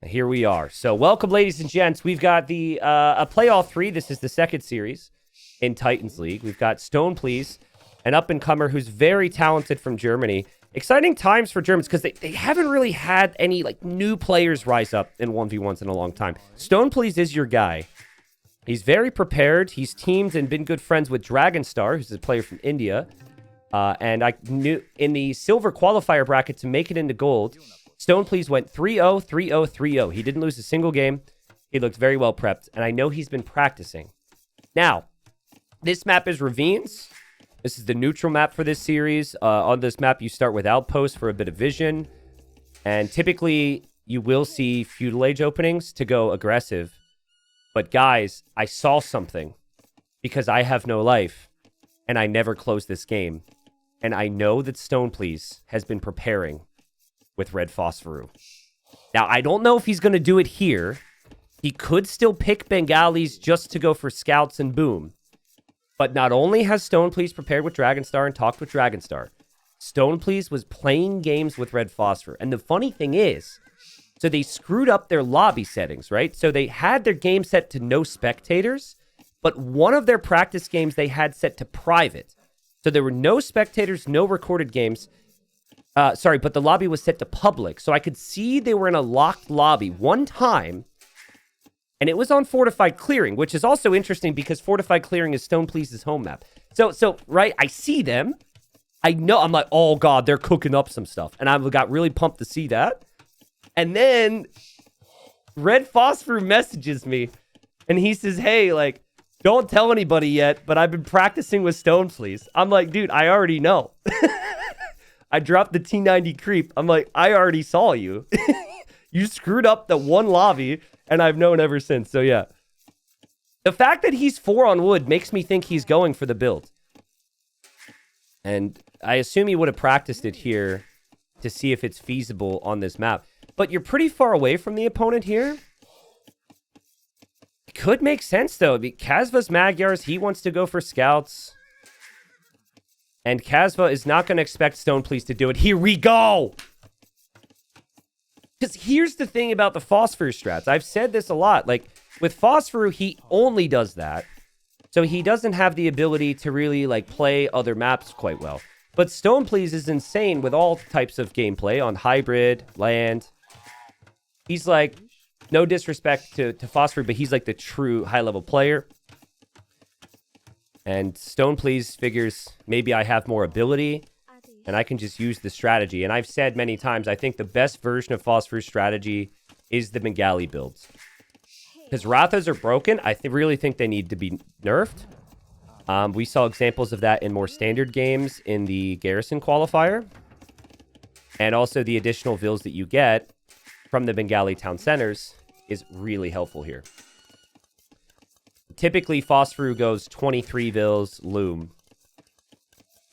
Here we are. So welcome, ladies and gents. We've got the a play all three. This is the second series in Titans League. We've got StonePlease, an up-and-comer who's very talented from Germany. Exciting times for Germans because they haven't really had any like new players rise up in 1v1s in a long time. StonePlease is your guy. He's very prepared. He's teamed and been good friends with Dragonstar, who's a player from India. And I knew in the silver qualifier bracket to make it into gold, StonePlease went 3-0, 3-0, 3-0. He didn't lose a single game. He looked very well prepped, and I know he's been practicing. Now, this map is Ravines. This is the neutral map for this series. On this map, you start with Outpost for a bit of vision, and typically, you will see Feudal Age openings to go aggressive. But guys, I saw something because I have no life, and I never closed this game. And I know that StonePlease has been preparing with Red Phosphorus. Now, I don't know if he's going to do it here. He could still pick Bengalis just to go for scouts and boom. But not only has StonePlease prepared with Dragonstar and talked with Dragonstar, StonePlease was playing games with Red Phosphorus. And the funny thing is, so they screwed up their lobby settings, right? So they had their game set to no spectators, but one of their practice games they had set to private. So there were no spectators, no recorded games. But the lobby was set to public. So I could see they were in a locked lobby one time. And it was on Fortified Clearing, which is also interesting because Fortified Clearing is StonePlease's home map. So, right, I see them. I know, I'm like, oh God, they're cooking up some stuff. And I got really pumped to see that. And then Red Phosphorus messages me. And he says, hey, like, don't tell anybody yet, but I've been practicing with StonePlease. I'm like, dude, I already know. I dropped the T90 creep. I'm like, I already saw you. You screwed up the one lobby, and I've known ever since. So, yeah. The fact that he's 4 on wood makes me think he's going for the build. And I assume he would have practiced it here to see if it's feasible on this map. But you're pretty far away from the opponent here. It could make sense, though. Kasva's Magyars, he wants to go for scouts. And Kasva is not going to expect StonePlease to do it. Here we go! Because here's the thing about the Phosphorus strats. I've said this a lot. Like, with Phosphorus, he only does that. So he doesn't have the ability to really, like, play other maps quite well. But StonePlease is insane with all types of gameplay on hybrid, land. He's, like, no disrespect to Phosphorus, but he's, like, the true high-level player. And StonePlease figures maybe I have more ability and I can just use the strategy. And I've said many times, I think the best version of Phosphorus strategy is the Bengali builds. Because Rathas are broken. I really think they need to be nerfed. We saw examples of that in more standard games in the Garrison qualifier. And also the additional vills that you get from the Bengali town centers is really helpful here. Typically, Phosphorus goes 23 vills, loom.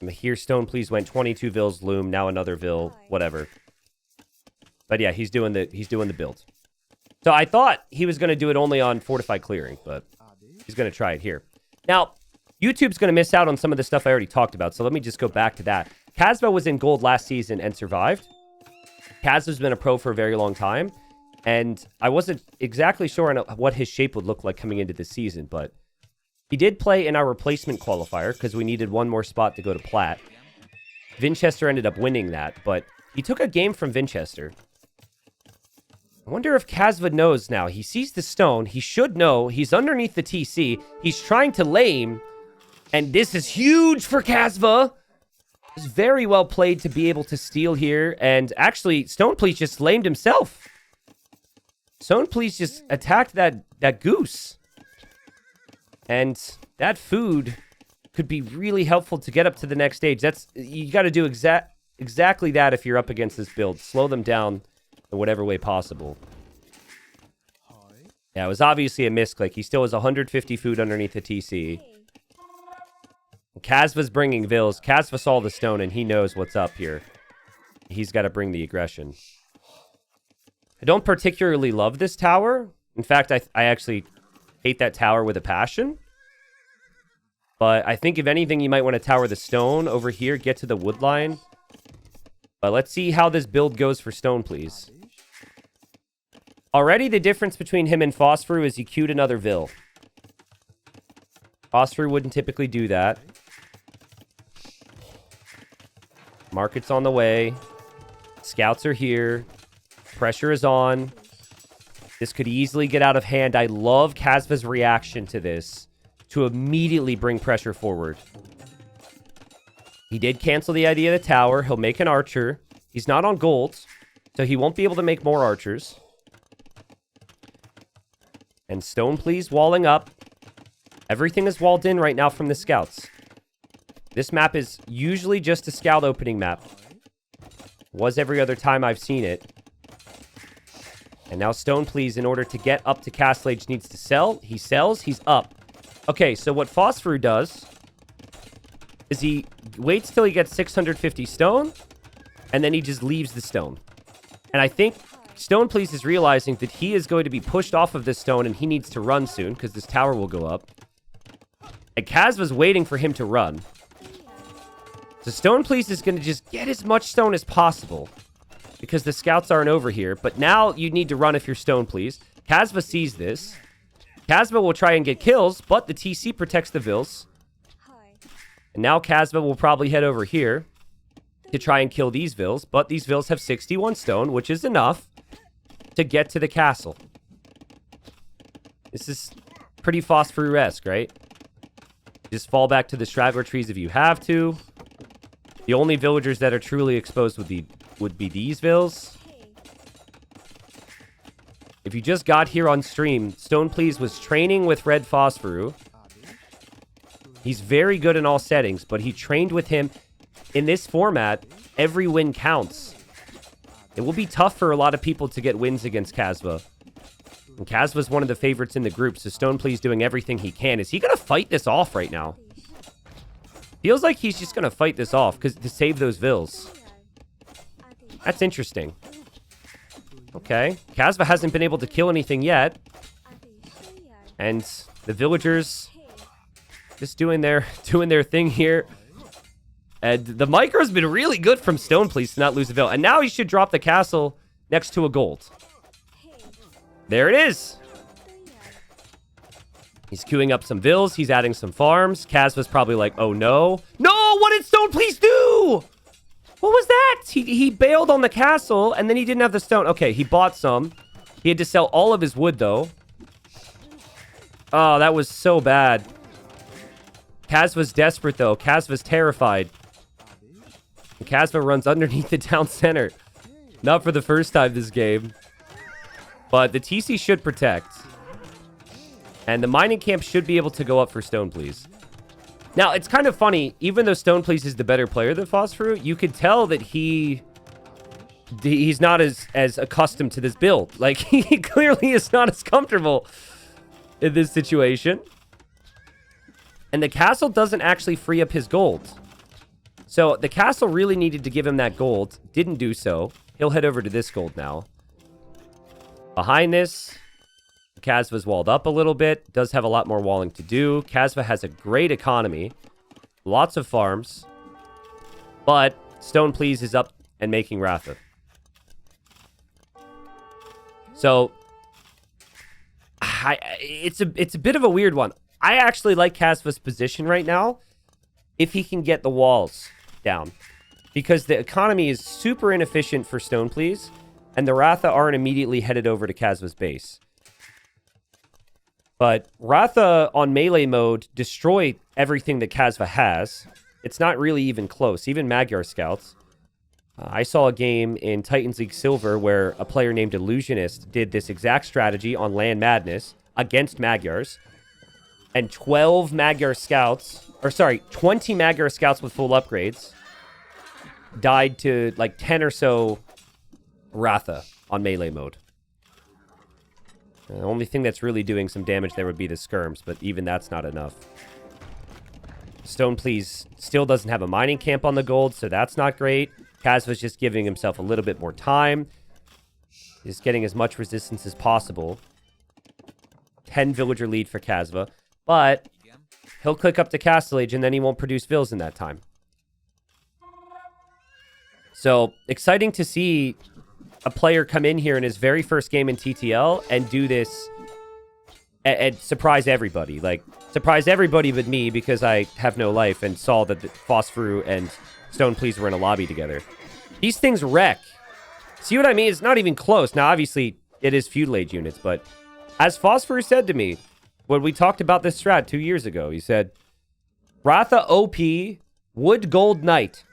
Here, StonePlease went 22 vills, loom, now another vill, whatever. But yeah, he's doing the build. So I thought he was going to do it only on Fortified Clearing, but he's going to try it here. Now, YouTube's going to miss out on some of the stuff I already talked about, so let me just go back to that. Kasva was in gold last season and survived. Kasva's been a pro for a very long time. And I wasn't exactly sure on what his shape would look like coming into the season, but he did play in our replacement qualifier because we needed one more spot to go to Plat. Winchester ended up winning that, but he took a game from Winchester. I wonder if Kasva knows now. He sees the stone. He should know. He's underneath the TC. He's trying to lame, and this is huge for Kasva. It's very well played to be able to steal here, and actually, StonePlease just lamed himself. StonePlease just attacked that goose. And that food could be really helpful to get up to the next stage. You got to do exactly that if you're up against this build. Slow them down in whatever way possible. Yeah, it was obviously a misclick. He still has 150 food underneath the TC. Kasva's bringing vills. Kasva saw the stone and he knows what's up here. He's got to bring the aggression. I don't particularly love this tower. In fact, I actually hate that tower with a passion. But I think if anything, you might want to tower the stone over here, get to the wood line. But let's see how this build goes for StonePlease. Already the difference between him and Phosphor is he queued another Vil. Phosphor wouldn't typically do that. Market's on the way. Scouts are here. Pressure is on. This could easily get out of hand. I love Kasva's reaction to this. To immediately bring pressure forward. He did cancel the idea of the tower. He'll make an archer. He's not on gold, so he won't be able to make more archers. And StonePlease walling up. Everything is walled in right now from the scouts. This map is usually just a scout opening map. Was every other time I've seen it. And now StonePlease, in order to get up to Castle Age, needs to sell. He sells. He's up. Okay, so what Phosphor does is he waits till he gets 650 stone, and then he just leaves the stone. And I think StonePlease is realizing that he is going to be pushed off of this stone, and he needs to run soon, because this tower will go up. And Kasva's waiting for him to run. So StonePlease is going to just get as much stone as possible, because the scouts aren't over here. But now you need to run if you're StonePlease. Kasva sees this. Kasva will try and get kills, but the TC protects the Vils. And now Kasva will probably head over here to try and kill these Vils, but these Vils have 61 stone, which is enough to get to the castle. This is pretty Phosphor-esque, right? Just fall back to the straggler trees if you have to. The only villagers that are truly exposed would be these Vils. If you just got here on stream, StonePlease was training with Red Phosphor. He's very good in all settings, but he trained with him. In this format, every win counts. It will be tough for a lot of people to get wins against Kasva. And Kasva's one of the favorites in the group, so StonePlease doing everything he can. Is he going to fight this off right now? Feels like he's just going to fight this off to save those Vils. That's interesting. Okay. Kasva hasn't been able to kill anything yet. And the villagers just doing their thing here. And the micro's been really good from StonePlease to not lose a Vil. And now he should drop the castle next to a gold. There it is. He's queuing up some Vils. He's adding some farms. Kasva's probably like, oh no. No! What did StonePlease do? What was that? He bailed on the castle, and then he didn't have the stone. Okay, he bought some. He had to sell all of his wood, though. Oh, that was so bad. Kasva's desperate, though. Kasva's terrified. And Kasva runs underneath the town center. Not for the first time this game. But the TC should protect. And the mining camp should be able to go up for StonePlease. Now, it's kind of funny. Even though StonePlease is the better player than Phosphor, you could tell that he's not as accustomed to this build. Like, he clearly is not as comfortable in this situation. And the castle doesn't actually free up his gold. So, the castle really needed to give him that gold. Didn't do so. He'll head over to this gold now. Behind this, Kasva's walled up a little bit. Does have a lot more walling to do. Kasva has a great economy. Lots of farms. But StonePlease is up and making Ratha. So, it's a bit of a weird one. I actually like Kasva's position right now if he can get the walls down. Because the economy is super inefficient for StonePlease. And the Ratha aren't immediately headed over to Kasva's base. But Ratha on melee mode destroy everything that Kasva has. It's not really even close. Even Magyar scouts. I saw a game in Titans League Silver where a player named Illusionist did this exact strategy on Land Madness against Magyars. And 20 Magyar scouts with full upgrades died to like 10 or so Ratha on melee mode. The only thing that's really doing some damage there would be the skirms, but even that's not enough. StonePlease still doesn't have a mining camp on the gold, so that's not great. Kasva's just giving himself a little bit more time. He's getting as much resistance as possible. 10 villager lead for Kasva, but he'll click up to Castle Age and then he won't produce Vils in that time. So, exciting to see a player come in here in his very first game in TTL and do this and surprise everybody. Like, surprise everybody but me because I have no life and saw that Phosphor and StonePlease were in a lobby together. These things wreck. See what I mean? It's not even close. Now, obviously, it is feudal age units, but as Phosphor said to me when we talked about this strat 2 years ago, he said, Ratha OP, Wood Gold Knight.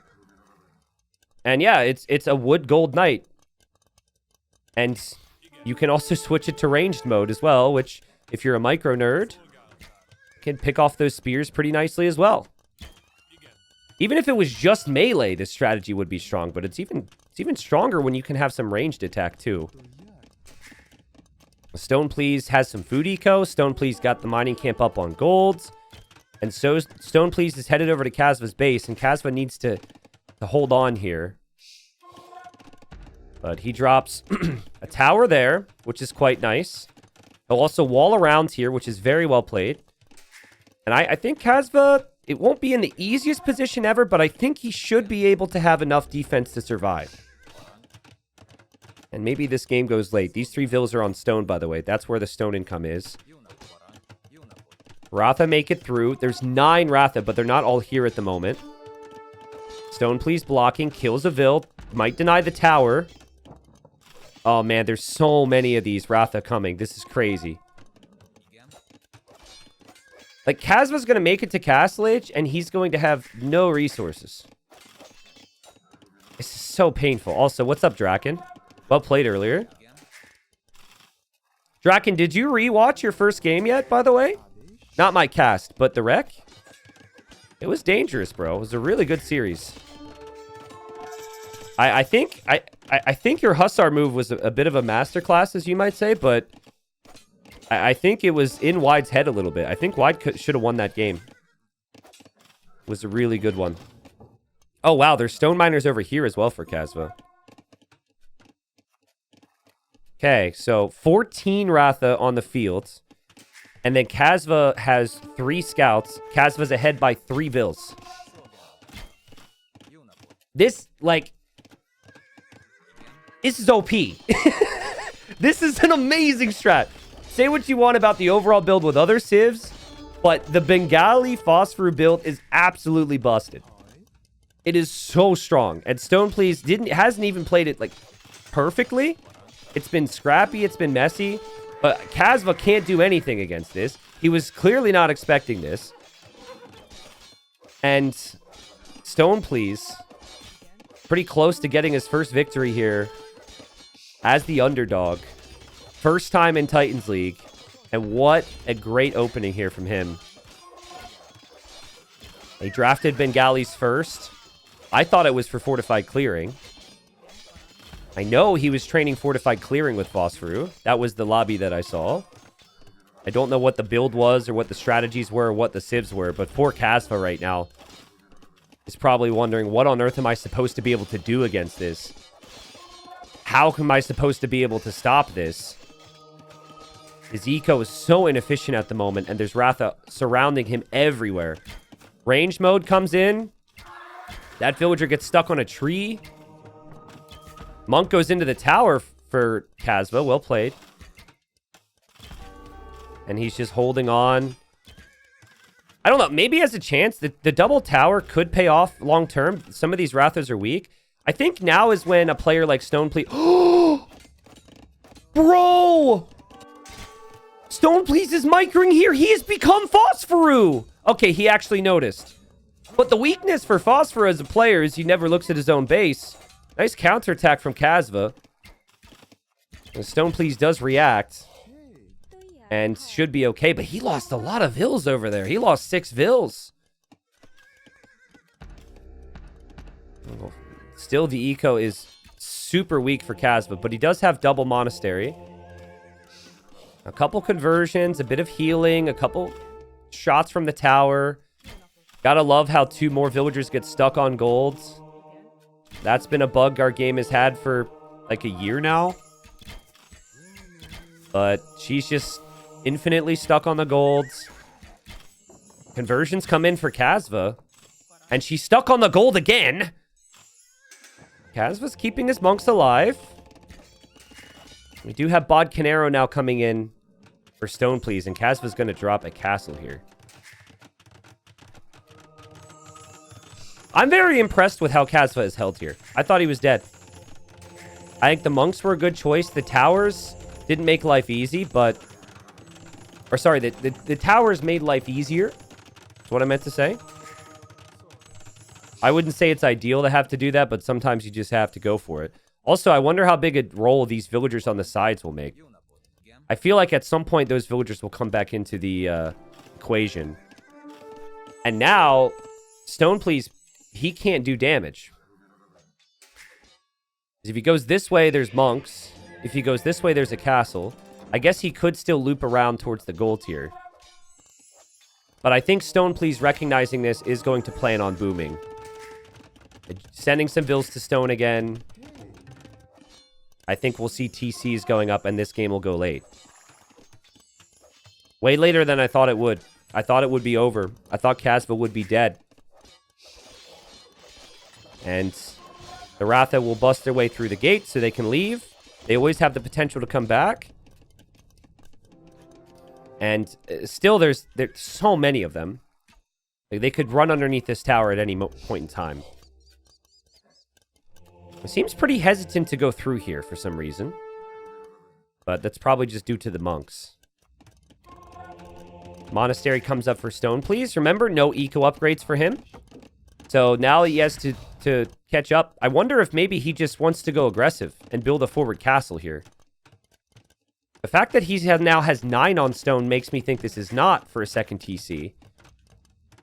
And yeah, it's a Wood Gold Knight. And you can also switch it to ranged mode as well, which, if you're a micro nerd, can pick off those spears pretty nicely as well. Even if it was just melee, this strategy would be strong, but it's even stronger when you can have some ranged attack too. StonePlease has some food eco. StonePlease got the mining camp up on golds. And so StonePlease is headed over to Kasva's base, and Kasva needs to hold on here. But he drops a tower there, which is quite nice. He'll also wall around here, which is very well played. And I think Kasva, it won't be in the easiest position ever, but I think he should be able to have enough defense to survive. And maybe this game goes late. These 3 vills are on stone, by the way. That's where the stone income is. Ratha make it through. There's 9 Ratha, but they're not all here at the moment. StonePlease blocking, kills a vill. Might deny the tower. Oh, man, there's so many of these Ratha coming. This is crazy. Like, Kasva's going to make it to Castle Age, and he's going to have no resources. This is so painful. Also, what's up, Draken? Well played earlier. Draken, did you rewatch your first game yet, by the way? Not my cast, but the rec? It was dangerous, bro. It was a really good series. I think your Hussar move was a bit of a masterclass, as you might say, but I think it was in Wide's head a little bit. I think Wide should have won that game. It was a really good one. Oh, wow. There's stone miners over here as well for Kasva. Okay, so 14 Ratha on the field. And then Kasva has 3 scouts. Kasva's ahead by 3 vills. This, like... This is OP. This is an amazing strat. Say what you want about the overall build with other civs, but the Bengali Phosphor build is absolutely busted. It is so strong. And StonePlease hasn't even played it, like, perfectly. It's been scrappy. It's been messy. But Kasva can't do anything against this. He was clearly not expecting this. And StonePlease, pretty close to getting his first victory here as the underdog. First time in Titans League. And what a great opening here from him. He drafted Bengalis first. I thought it was for Fortified Clearing. I know he was training Fortified Clearing with Phosphor. That was the lobby that I saw. I don't know what the build was or what the strategies were or what the civs were, but poor Kasva right now is probably wondering, what on earth am I supposed to be able to do against this? How am I supposed to be able to stop this? His eco is so inefficient at the moment, and there's Ratha surrounding him everywhere. Range mode comes in. That villager gets stuck on a tree. Monk goes into the tower for Kasva. Well played. And he's just holding on. I don't know. Maybe he has a chance. The double tower could pay off long term. Some of these Rathas are weak. I think now is when a player like StonePlease... Oh! Bro! StonePlease is micring here. He has become Phosphor. Okay, he actually noticed. But the weakness for Phosphor as a player is he never looks at his own base. Nice counterattack from Kasva. And StonePlease does react. And should be okay. But he lost a lot of vills over there. He lost 6 vills. Still, the eco is super weak for Kasva. But he does have double monastery. A couple conversions. A bit of healing. A couple shots from the tower. Gotta love how 2 more villagers get stuck on golds. That's been a bug our game has had for like a year now. But she's just infinitely stuck on the golds. Conversions come in for Kasva. And she's stuck on the gold again. Kasva's keeping his monks alive. We do have Bod Canero now coming in for StonePlease, and Kasva's going to drop a castle here. I'm very impressed with how Kasva is held here. I thought he was dead. I think the monks were a good choice. The towers didn't make life easy, but... Or sorry, the towers made life easier. That's what I meant to say. I wouldn't say it's ideal to have to do that, but sometimes you just have to go for it. Also, I wonder how big a role these villagers on the sides will make. I feel like at some point those villagers will come back into the equation. And now, StonePlease, he can't do damage. If he goes this way, there's monks. If he goes this way, there's a castle. I guess he could still loop around towards the gold tier. But I think StonePlease, recognizing this, is going to plan on booming. Sending some vills to stone again. I think we'll see TCs going up, and this game will go late. Way later than I thought it would. I thought it would be over. I thought Kasva would be dead. And the Ratha will bust their way through the gate so they can leave. They always have the potential to come back. And still, there's so many of them. Like, they could run underneath this tower at any point in time. It seems pretty hesitant to go through here for some reason. But that's probably just due to the monks. Monastery comes up for StonePlease. Remember, no eco upgrades for him. So now he has to catch up. I wonder if maybe he just wants to go aggressive and build a forward castle here. The fact that he now has 9 on stone makes me think this is not for a second TC.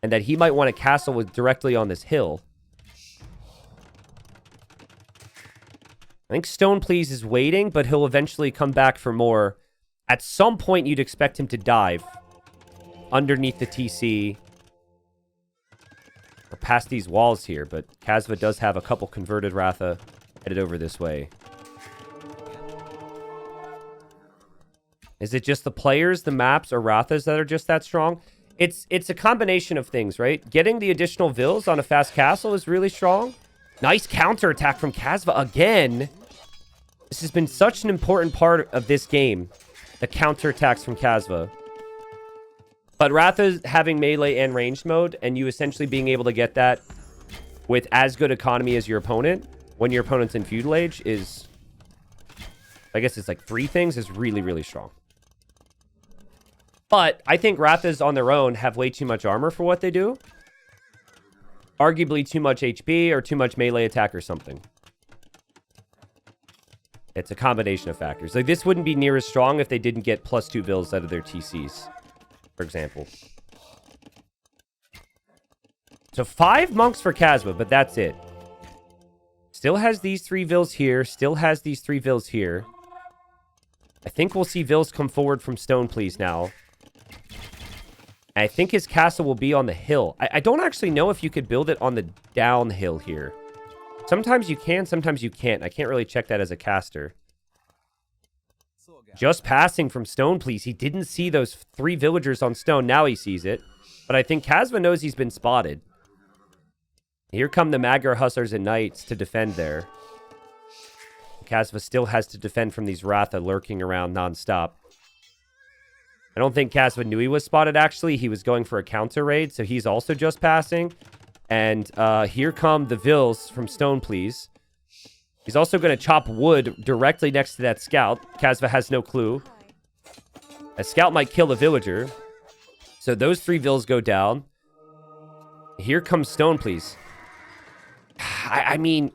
And that he might want a castle directly on this hill. I think StonePlease is waiting, but he'll eventually come back for more. At some point, you'd expect him to dive underneath the TC or past these walls here, but Kasva does have a couple converted Ratha headed over this way. Is it just the players, the maps, or Rathas that are just that strong? It's a combination of things, right? Getting the additional vills on a fast castle is really strong. Nice counterattack from Kasva again. This has been such an important part of this game. The counterattacks from Kasva. But Ratha having melee and ranged mode, and you essentially being able to get that with as good economy as your opponent, when your opponent's in feudal age, is... I guess it's like 3 things, is really, really strong. But I think Rathas on their own have way too much armor for what they do. Arguably too much HP or too much melee attack or something. It's a combination of factors. Like, this wouldn't be near as strong if they didn't get +2 vills out of their TCs, for example. So 5 monks for Kasva, but that's it. Still has these 3 vills here. Still has these 3 vills here. I think we'll see vills come forward from StonePlease now. I think his castle will be on the hill. I don't actually know if you could build it on the downhill here. Sometimes you can, sometimes you can't. I can't really check that as a caster. Just passing from StonePlease. He didn't see those 3 villagers on stone. Now he sees it. But I think Kasva knows he's been spotted. Here come the Magyar Hussars and Knights to defend there. Kasva still has to defend from these Ratha lurking around nonstop. I don't think Kasva knew he was spotted, actually. He was going for a counter raid, so he's also just passing. And here come the vills from StonePlease. He's also going to chop wood directly next to that scout. Kasva has no clue. A scout might kill a villager. So those 3 vills go down. Here comes StonePlease. I mean...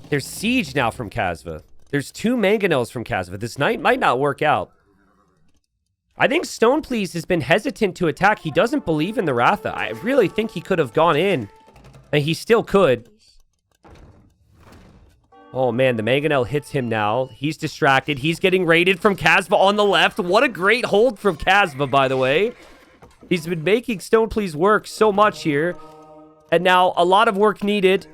There's siege now from Kasva. There's 2 mangonels from Kasva. This knight might not work out. I think StonePlease has been hesitant to attack. He doesn't believe in the Ratha. I really think he could have gone in. And he still could. Oh, man. The mangonel hits him now. He's distracted. He's getting raided from Kasva on the left. What a great hold from Kasva, by the way. He's been making StonePlease work so much here. And now a lot of work needed.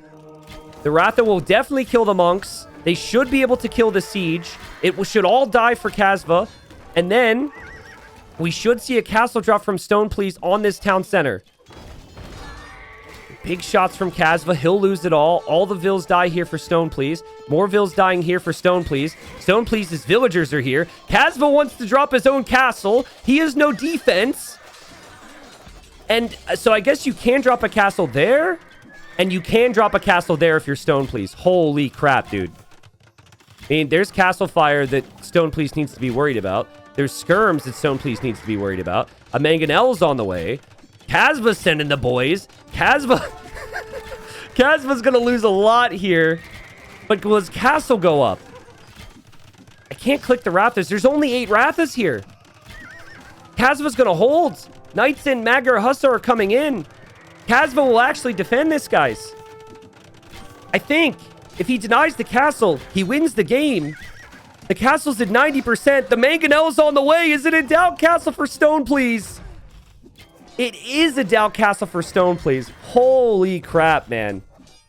The Ratha will definitely kill the monks. They should be able to kill the siege. It should all die for Kasva. And then we should see a castle drop from StonePlease on this town center. Big shots from Kasva. He'll lose it all. All the vills die here for StonePlease. More vills dying here for StonePlease. StonePlease's villagers are here. Kasva wants to drop his own castle. He has no defense. And so I guess you can drop a castle there. And you can drop a castle there if you're StonePlease. Holy crap, dude. I mean, there's castle fire that StonePlease needs to be worried about. There's skirms that StonePlease needs to be worried about. A mangonel's on the way. Kasva's sending the boys. Kasva's going to lose a lot here. But will his castle go up? I can't click the Rathas. There's only 8 Rathas here. Kasva's going to hold. Knights and Magyar Hussar are coming in. Kasva will actually defend this, guys. I think if he denies the castle, he wins the game. The castle's at 90%. The mangonel's on the way. Is it a doubt castle for StonePlease? It is a doubt castle for StonePlease. Holy crap, man.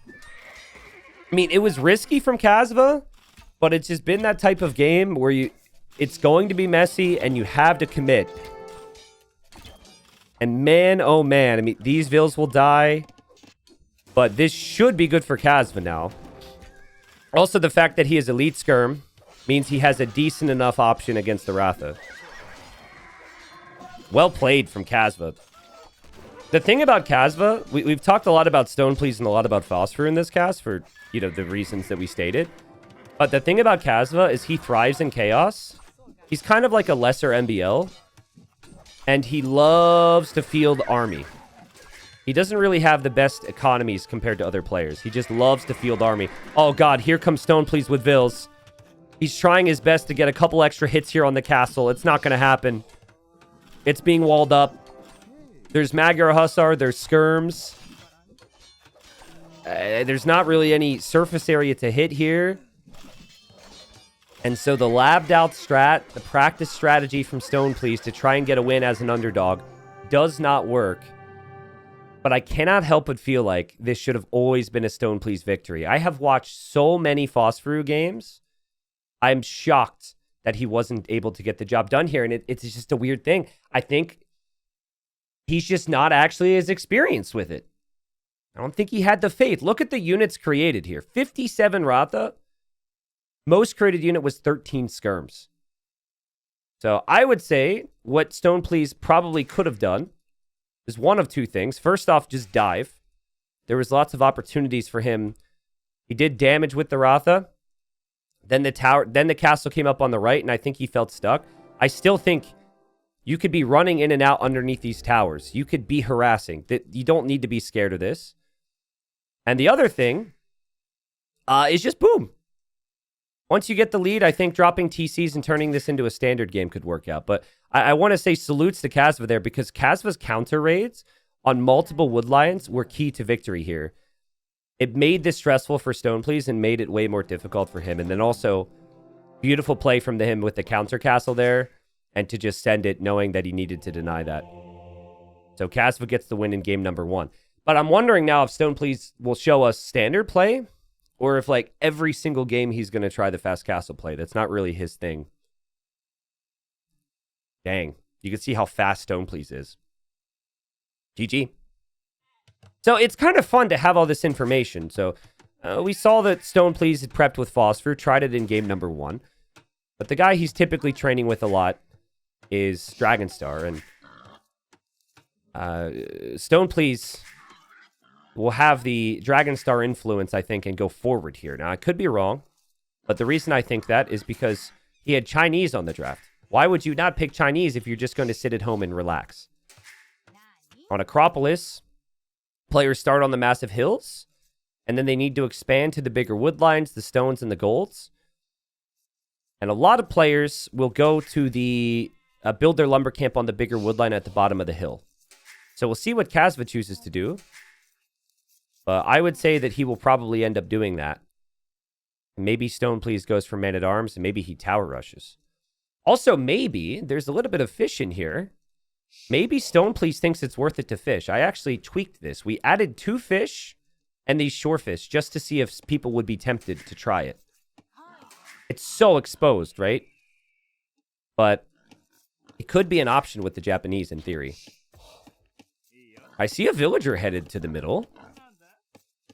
I mean, it was risky from Kasva, but it's just been that type of game where it's going to be messy and you have to commit. And man, oh man, I mean, these vills will die, but this should be good for Kasva now. Also, the fact that he is elite skirm means he has a decent enough option against the Ratha. Well played from Kasva. The thing about Kasva, we've talked a lot about StonePlease and a lot about Phosphor in this cast for, you know, the reasons that we stated. But the thing about Kasva is he thrives in chaos. He's kind of like a lesser MBL. And he loves to field army. He doesn't really have the best economies compared to other players. He just loves to field army. Oh god, here comes StonePlease with vills. He's trying his best to get a couple extra hits here on the castle. It's not going to happen. It's being walled up. There's Magyar Hussar. There's skirms. There's not really any surface area to hit here. And so the labbed out strat, the practice strategy from StonePlease to try and get a win as an underdog does not work. But I cannot help but feel like this should have always been a StonePlease victory. I have watched so many Phosphor games. I'm shocked that he wasn't able to get the job done here. And it's just a weird thing. I think he's just not actually as experienced with it. I don't think he had the faith. Look at the units created here. 57 Ratha. Most created unit was 13 skirms. So I would say what StonePlease probably could have done is one of two things. First off, just dive. There was lots of opportunities for him. He did damage with the Ratha. Then the castle came up on the right, and I think he felt stuck. I still think you could be running in and out underneath these towers. You could be harassing. You don't need to be scared of this. And the other thing is just boom. Once you get the lead, I think dropping TCs and turning this into a standard game could work out. But I want to say salutes to Kasva there, because Kasva's counter raids on multiple woodlines were key to victory here. It made this stressful for StonePlease and made it way more difficult for him. And then also, beautiful play from him with the counter castle there, and to just send it knowing that he needed to deny that. So Kasva gets the win in game number 1. But I'm wondering now if StonePlease will show us standard play, or if, like, every single game he's going to try the fast castle play. That's not really his thing. Dang. You can see how fast StonePlease is. GG. So it's kind of fun to have all this information. So we saw that StonePlease had prepped with Phosphor, tried it in game number 1. But the guy he's typically training with a lot is Dragonstar. And StonePlease will have the Dragonstar influence, I think, and go forward here. Now, I could be wrong, but the reason I think that is because he had Chinese on the draft. Why would you not pick Chinese if you're just going to sit at home and relax? On Acropolis, players start on the massive hills, and then they need to expand to the bigger woodlines, the stones, and the golds. And a lot of players will go to the build their lumber camp on the bigger woodline at the bottom of the hill. So we'll see what Kasva chooses to do. But I would say that he will probably end up doing that. Maybe StonePlease goes for Man-at-Arms, and maybe he tower rushes. Also, maybe there's a little bit of fish in here. Maybe StonePlease thinks it's worth it to fish. I actually tweaked this. We added 2 fish and these shore fish just to see if people would be tempted to try it. It's so exposed, right? But it could be an option with the Japanese in theory. I see a villager headed to the middle.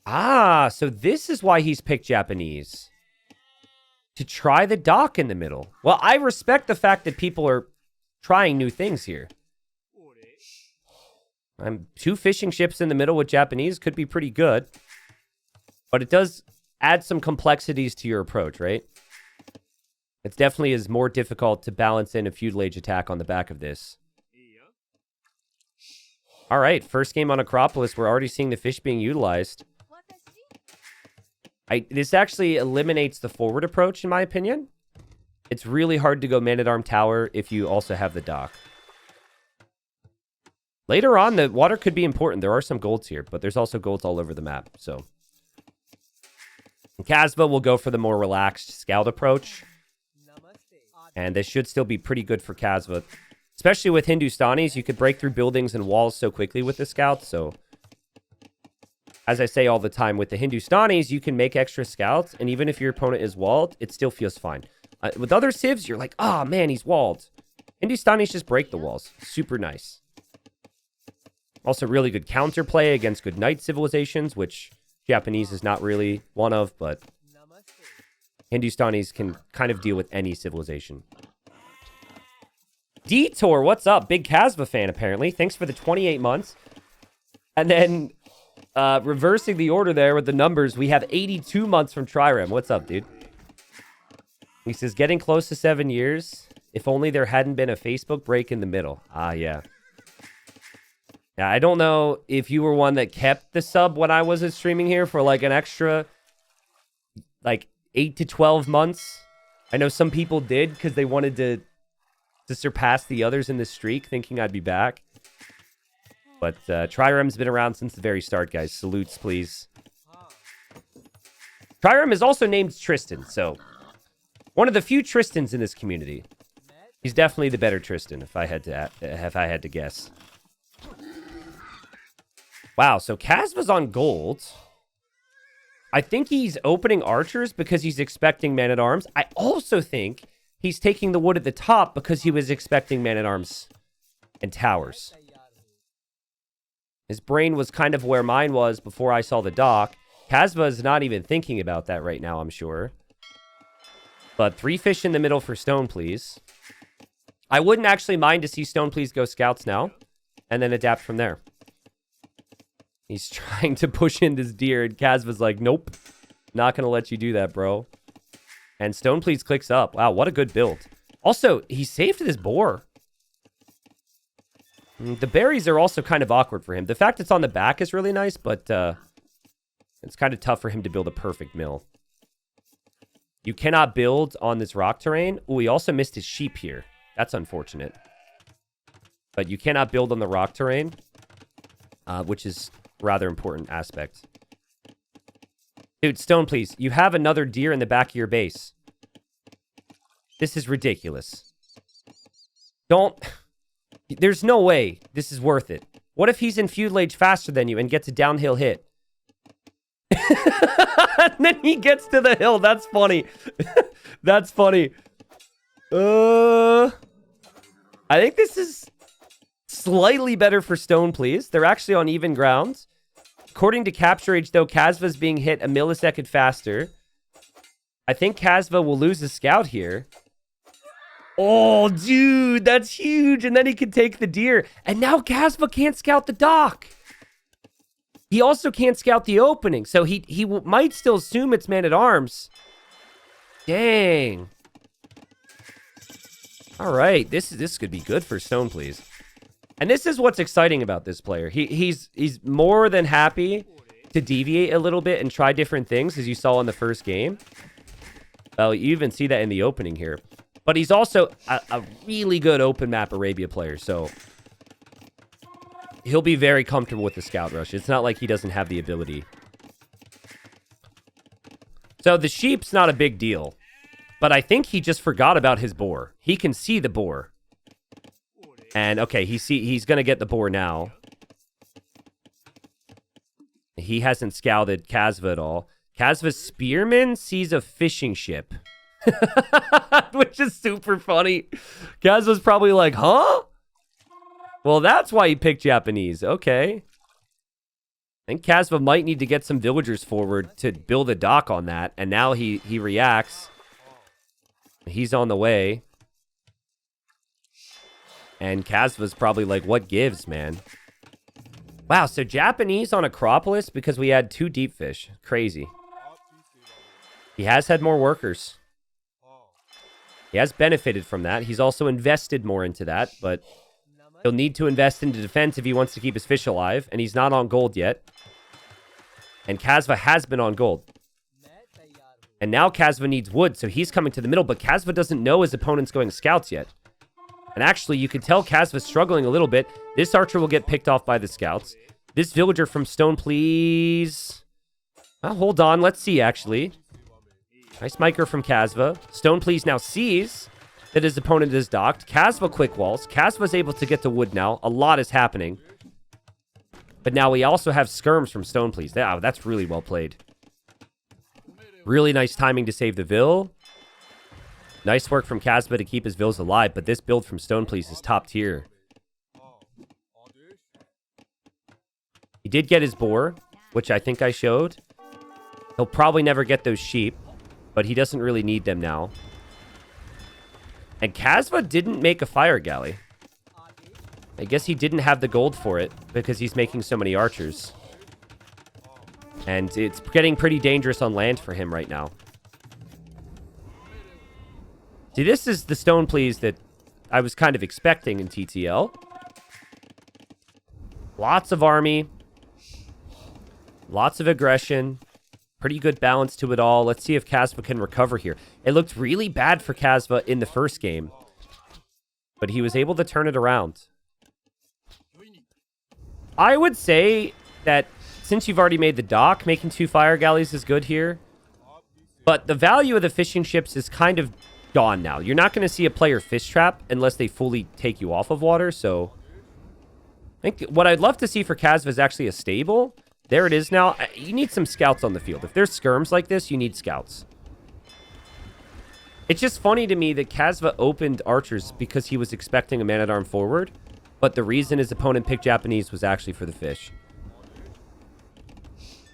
Ah, so this is why he's picked Japanese. to try the dock in the middle. Well, I respect the fact that people are trying new things here. 2 fishing ships in the middle with Japanese could be pretty good. But it does add some complexities to your approach, right? It definitely is more difficult to balance in a feudal age attack on the back of this. All right, first game on Acropolis. We're already seeing the fish being utilized. This actually eliminates the forward approach, in my opinion. It's really hard to go man-at-arm tower if you also have the dock. Later on, the water could be important. There are some golds here, but there's also golds all over the map. So, Kasva will go for the more relaxed scout approach. And this should still be pretty good for Kasva. Especially with Hindustanis, you could break through buildings and walls so quickly with the scouts. So, as I say all the time, with the Hindustanis, you can make extra scouts. And even if your opponent is walled, it still feels fine. With other civs, you're like, oh man, he's walled. Hindustanis just break the walls. Super nice. Also, really good counterplay against good knight civilizations, which Japanese is not really one of, but Hindustanis can kind of deal with any civilization. Detour, what's up? Big Kasva fan, apparently. Thanks for the 28 months. And then, reversing the order there with the numbers, we have 82 months from Trirem. What's up, dude? He says, getting close to 7 years. If only there hadn't been a Facebook break in the middle. Ah, yeah. Yeah, I don't know if you were one that kept the sub when I was streaming here for like an extra, like 8 to 12 months. I know some people did because they wanted to surpass the others in the streak, thinking I'd be back. But Trirem's been around since the very start, guys. Salutes, please. Trirem is also named Tristan, so one of the few Tristans in this community. He's definitely the better Tristan, if I had to guess. Wow, so Kasva's on gold. I think he's opening archers because he's expecting man-at-arms. I also think he's taking the wood at the top because he was expecting man-at-arms and towers. His brain was kind of where mine was before I saw the dock. Kasva is not even thinking about that right now, I'm sure. But 3 fish in the middle for StonePlease. I wouldn't actually mind to see StonePlease go scouts now and then adapt from there. He's trying to push in this deer, and Kasva's like, nope. Not going to let you do that, bro. And StonePlease clicks up. Wow, what a good build. Also, he saved this boar. The berries are also kind of awkward for him. The fact it's on the back is really nice, but it's kind of tough for him to build a perfect mill. You cannot build on this rock terrain. Oh, he also missed his sheep here. That's unfortunate. But you cannot build on the rock terrain, which is rather important aspect. Dude, StonePlease, you have another deer in the back of your base. This is ridiculous. There's no way this is worth it. What if he's in feudal age faster than you and gets a downhill hit? And then he gets to the hill. That's funny. That's funny. I think this is slightly better for StonePlease. They're actually on even ground. According to Capture Age, though, Kasva's being hit a millisecond faster. I think Kasva will lose a scout here. Oh, dude, that's huge. And then he can take the deer. And now Kasva can't scout the dock. He also can't scout the opening. So he might still assume it's man-at-arms. Dang. All right, this could be good for StonePlease. And this is what's exciting about this player. He's more than happy to deviate a little bit and try different things, as you saw in the first game. Well, you even see that in the opening here. But he's also a really good open map Arabia player, so he'll be very comfortable with the scout rush. It's not like he doesn't have the ability. So the sheep's not a big deal, but I think he just forgot about his boar. He can see the boar. And, okay, he's going to get the boar now. He hasn't scouted Kasva at all. Kasva's spearman sees a fishing ship. Which is super funny. Kasva's probably like, huh? Well, that's why he picked Japanese. Okay. I think Kasva might need to get some villagers forward to build a dock on that. And now he reacts. He's on the way. And Kasva's probably like, what gives, man? Wow, so Japanese on Acropolis because we had 2 deep fish. Crazy. He has had more workers. He has benefited from that. He's also invested more into that, but he'll need to invest into defense if he wants to keep his fish alive, and he's not on gold yet. And Kasva has been on gold. And now Kasva needs wood, so he's coming to the middle, but Kasva doesn't know his opponent's going scouts yet. And actually, you can tell Kasva's struggling a little bit. This archer will get picked off by the scouts. This villager from StonePlease. Well, hold on. Let's see, actually. Nice micro from Kasva. StonePlease now sees that his opponent is docked. Kasva quick walls. Kasva's able to get to wood now. A lot is happening. But now we also have skirms from StonePlease. Oh, that's really well played. Really nice timing to save the Vill. Nice work from Kasva to keep his Vills alive, but this build from StonePlease is top tier. He did get his boar, which I think I showed. He'll probably never get those sheep, but he doesn't really need them now. And Kasva didn't make a fire galley. I guess he didn't have the gold for it because he's making so many archers. And it's getting pretty dangerous on land for him right now. See, this is the StonePlease that I was kind of expecting in TTL. Lots of army. Lots of aggression. Pretty good balance to it all. Let's see if Kasva can recover here. It looked really bad for Kasva in the first game. But he was able to turn it around. I would say that since you've already made the dock, making 2 fire galleys is good here. But the value of the fishing ships is kind of gone now. You're not going to see a player fish trap unless they fully take you off of water. So I think what I'd love to see for Kasva is actually a stable. There it is now. You need some scouts on the field. If there's skirms like this, you need scouts. It's just funny to me that Kasva opened archers because he was expecting a man-at-arm forward. But the reason his opponent picked Japanese was actually for the fish.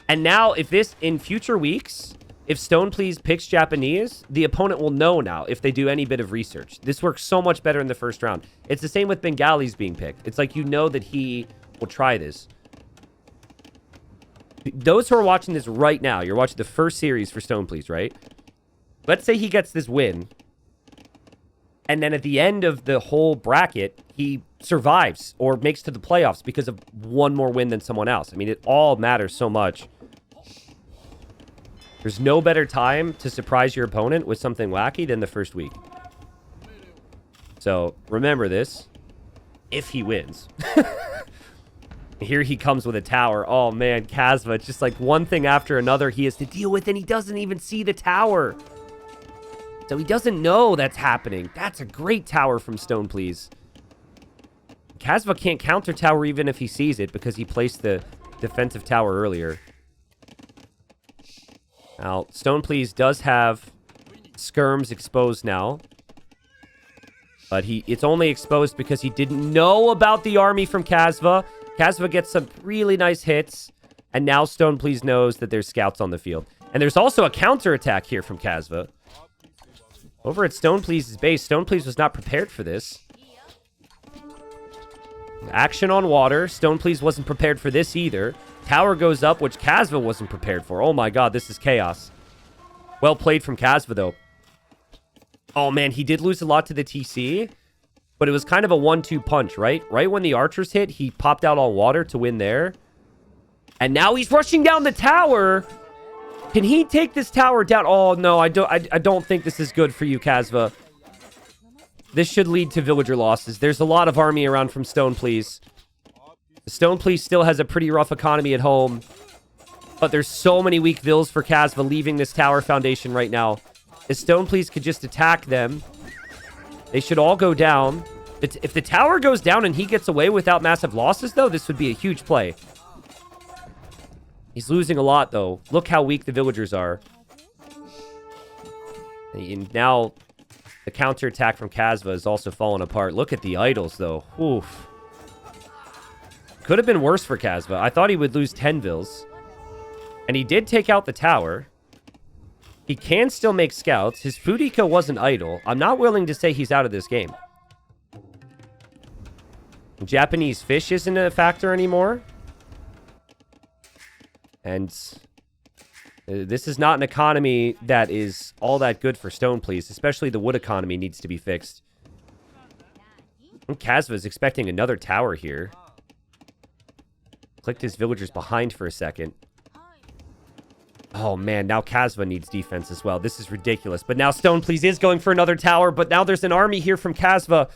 And now, if this, in future weeks, if StonePlease picks Japanese, the opponent will know now if they do any bit of research. This works so much better in the first round. It's the same with Bengalis being picked. It's like you know that he will try this. Those who are watching this right now, you're watching the first series for StonePlease, right? Let's say he gets this win. And then at the end of the whole bracket, he survives or makes to the playoffs because of one more win than someone else. I mean, it all matters so much. There's no better time to surprise your opponent with something wacky than the first week. So, remember this. If he wins. Here he comes with a tower. Oh, man, Kasva. It's just like one thing after another he has to deal with, and he doesn't even see the tower. So he doesn't know that's happening. That's a great tower from StonePlease. Kasva can't counter tower even if he sees it because he placed the defensive tower earlier. Now, StonePlease does have skirms exposed now. But it's only exposed because he didn't know about the army from Kasva. Kasva gets some really nice hits. And now StonePlease knows that there's scouts on the field. And there's also a counterattack here from Kasva. Over at StonePlease's base, StonePlease was not prepared for this. Action on water. StonePlease wasn't prepared for this either. Tower goes up, which Kasva wasn't prepared for. Oh my god, this is chaos. Well played from Kasva, though. Oh man, he did lose a lot to the TC, but it was kind of a 1-2 punch, right? Right when the archers hit, he popped out all water to win there. And now he's rushing down the tower. Can he take this tower down? Oh no, I don't think this is good for you, Kasva. This should lead to villager losses. There's a lot of army around from StonePlease. StonePlease still has a pretty rough economy at home. But there's so many weak vills for Kasva leaving this tower foundation right now. If StonePlease could just attack them, they should all go down. If the tower goes down and he gets away without massive losses, though, this would be a huge play. He's losing a lot, though. Look how weak the villagers are. And now, the counterattack from Kasva is also falling apart. Look at the idols, though. Oof. Could have been worse for Kasva. I thought he would lose 10 vills. And he did take out the tower. He can still make scouts. His food eco wasn't idle. I'm not willing to say he's out of this game. Japanese fish isn't a factor anymore. And this is not an economy that is all that good for StonePlease. Especially the wood economy needs to be fixed. And Kasva is expecting another tower here. Clicked his villagers behind for a second. Oh, man. Now Kasva needs defense as well. This is ridiculous. But now StonePlease is going for another tower. But now there's an army here from Kasva.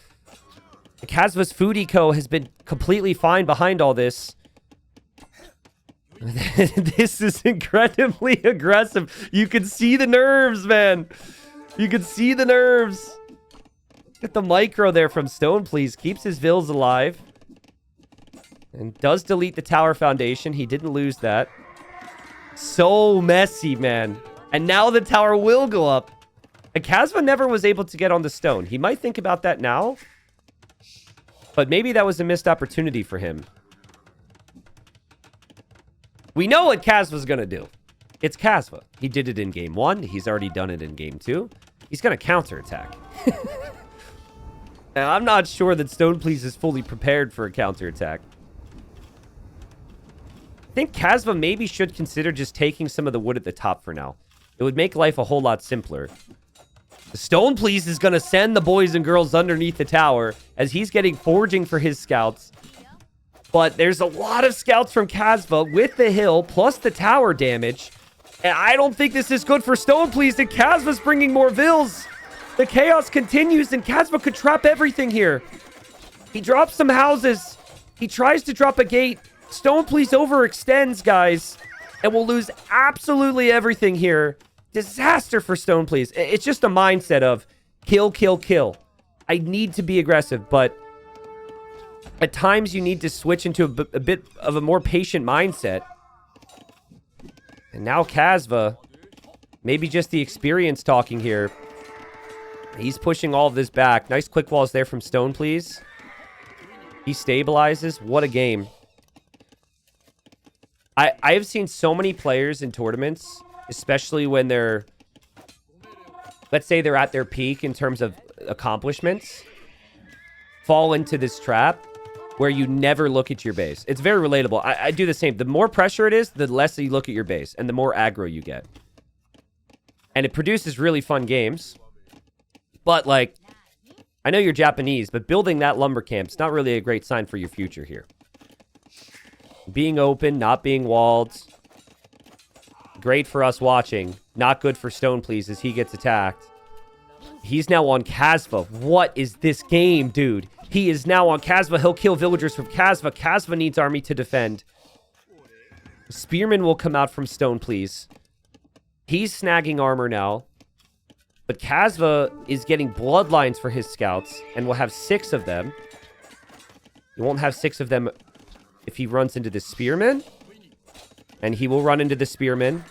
Kasva's food eco has been completely fine behind all this. This is incredibly aggressive. You can see the nerves, man. You can see the nerves. Get the micro there from StonePlease. Keeps his vills alive. And does delete the tower foundation. He didn't lose that. So messy, man. And now the tower will go up. And Kasva never was able to get on the stone. He might think about that now. But maybe that was a missed opportunity for him. We know what Kasva's going to do. It's Kasva. He did it in game 1. He's already done it in game 2. He's going to counterattack. Now, I'm not sure that StonePlease is fully prepared for a counterattack. I think Kasva maybe should consider just taking some of the wood at the top for now. It would make life a whole lot simpler. The StonePlease is going to send the boys and girls underneath the tower as he's getting foraging for his scouts. But there's a lot of scouts from Kasva with the hill plus the tower damage. And I don't think this is good for StonePlease. And Kasva's bringing more vills. The chaos continues and Kasva could trap everything here. He drops some houses. He tries to drop a gate. StonePlease overextends, guys. And we'll lose absolutely everything here. Disaster for StonePlease. It's just a mindset of kill, kill, kill. I need to be aggressive, but at times you need to switch into a bit of a more patient mindset. And now Kasva, maybe just the experience talking here. He's pushing all of this back. Nice quick walls there from StonePlease. He stabilizes. What a game. I have seen so many players in tournaments, especially when they're, let's say they're at their peak in terms of accomplishments, fall into this trap where you never look at your base. It's very relatable. I do the same. The more pressure it is, the less you look at your base and the more aggro you get. And it produces really fun games. But, like, I know you're Japanese, but building that lumber camp's not really a great sign for your future here. Being open, not being walled. Great for us watching. Not good for StonePlease as he gets attacked. He's now on Kasva. What is this game, dude? He is now on Kasva. He'll kill villagers from Kasva. Kasva needs army to defend. Spearman will come out from StonePlease. He's snagging armor now. But Kasva is getting bloodlines for his scouts and will have 6 of them. He won't have 6 of them if he runs into the Spearman. And he will run into the Spearman.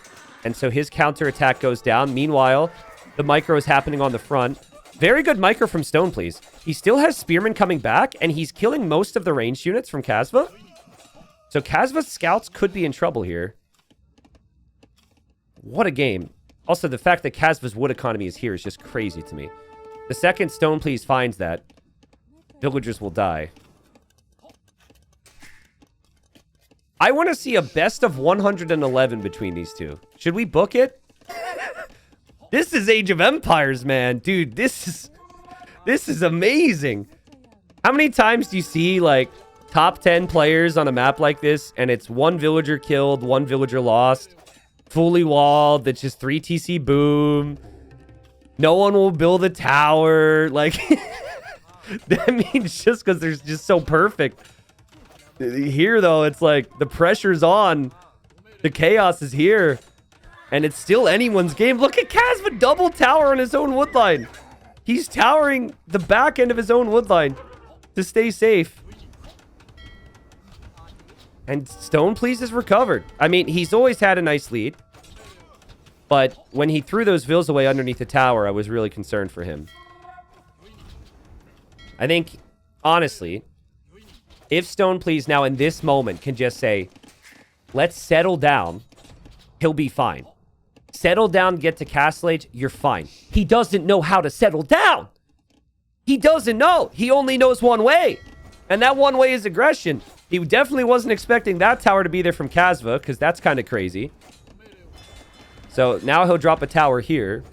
And so his counterattack goes down. Meanwhile, the micro is happening on the front. Very good micro from StonePlease. He still has Spearman coming back, and he's killing most of the ranged units from Kasva. So Kasva's scouts could be in trouble here. What a game. Also, the fact that Kasva's wood economy is here is just crazy to me. The second StonePlease finds that, villagers will die. I want to see a best of 111 between these two. Should we book it? This is Age of Empires, man. Dude, this is amazing. How many times do you see, like, top 10 players on a map like this, and it's 1 villager killed, 1 villager lost, fully walled, that's just 3 TC boom. No one will build a tower. Like, that means just because they're just so perfect. Here, though, it's like the pressure's on. The chaos is here. And it's still anyone's game. Look at Kasva double tower on his own woodline. He's towering the back end of his own woodline to stay safe. And StonePlease is recovered. I mean, he's always had a nice lead. But when he threw those vills away underneath the tower, I was really concerned for him. I think, honestly, if StonePlease now in this moment can just say, let's settle down, he'll be fine. Settle down, get to Castle Age, you're fine. He doesn't know how to settle down. He doesn't know. He only knows one way. And that one way is aggression. He definitely wasn't expecting that tower to be there from Kasva, because that's kind of crazy. So now he'll drop a tower here.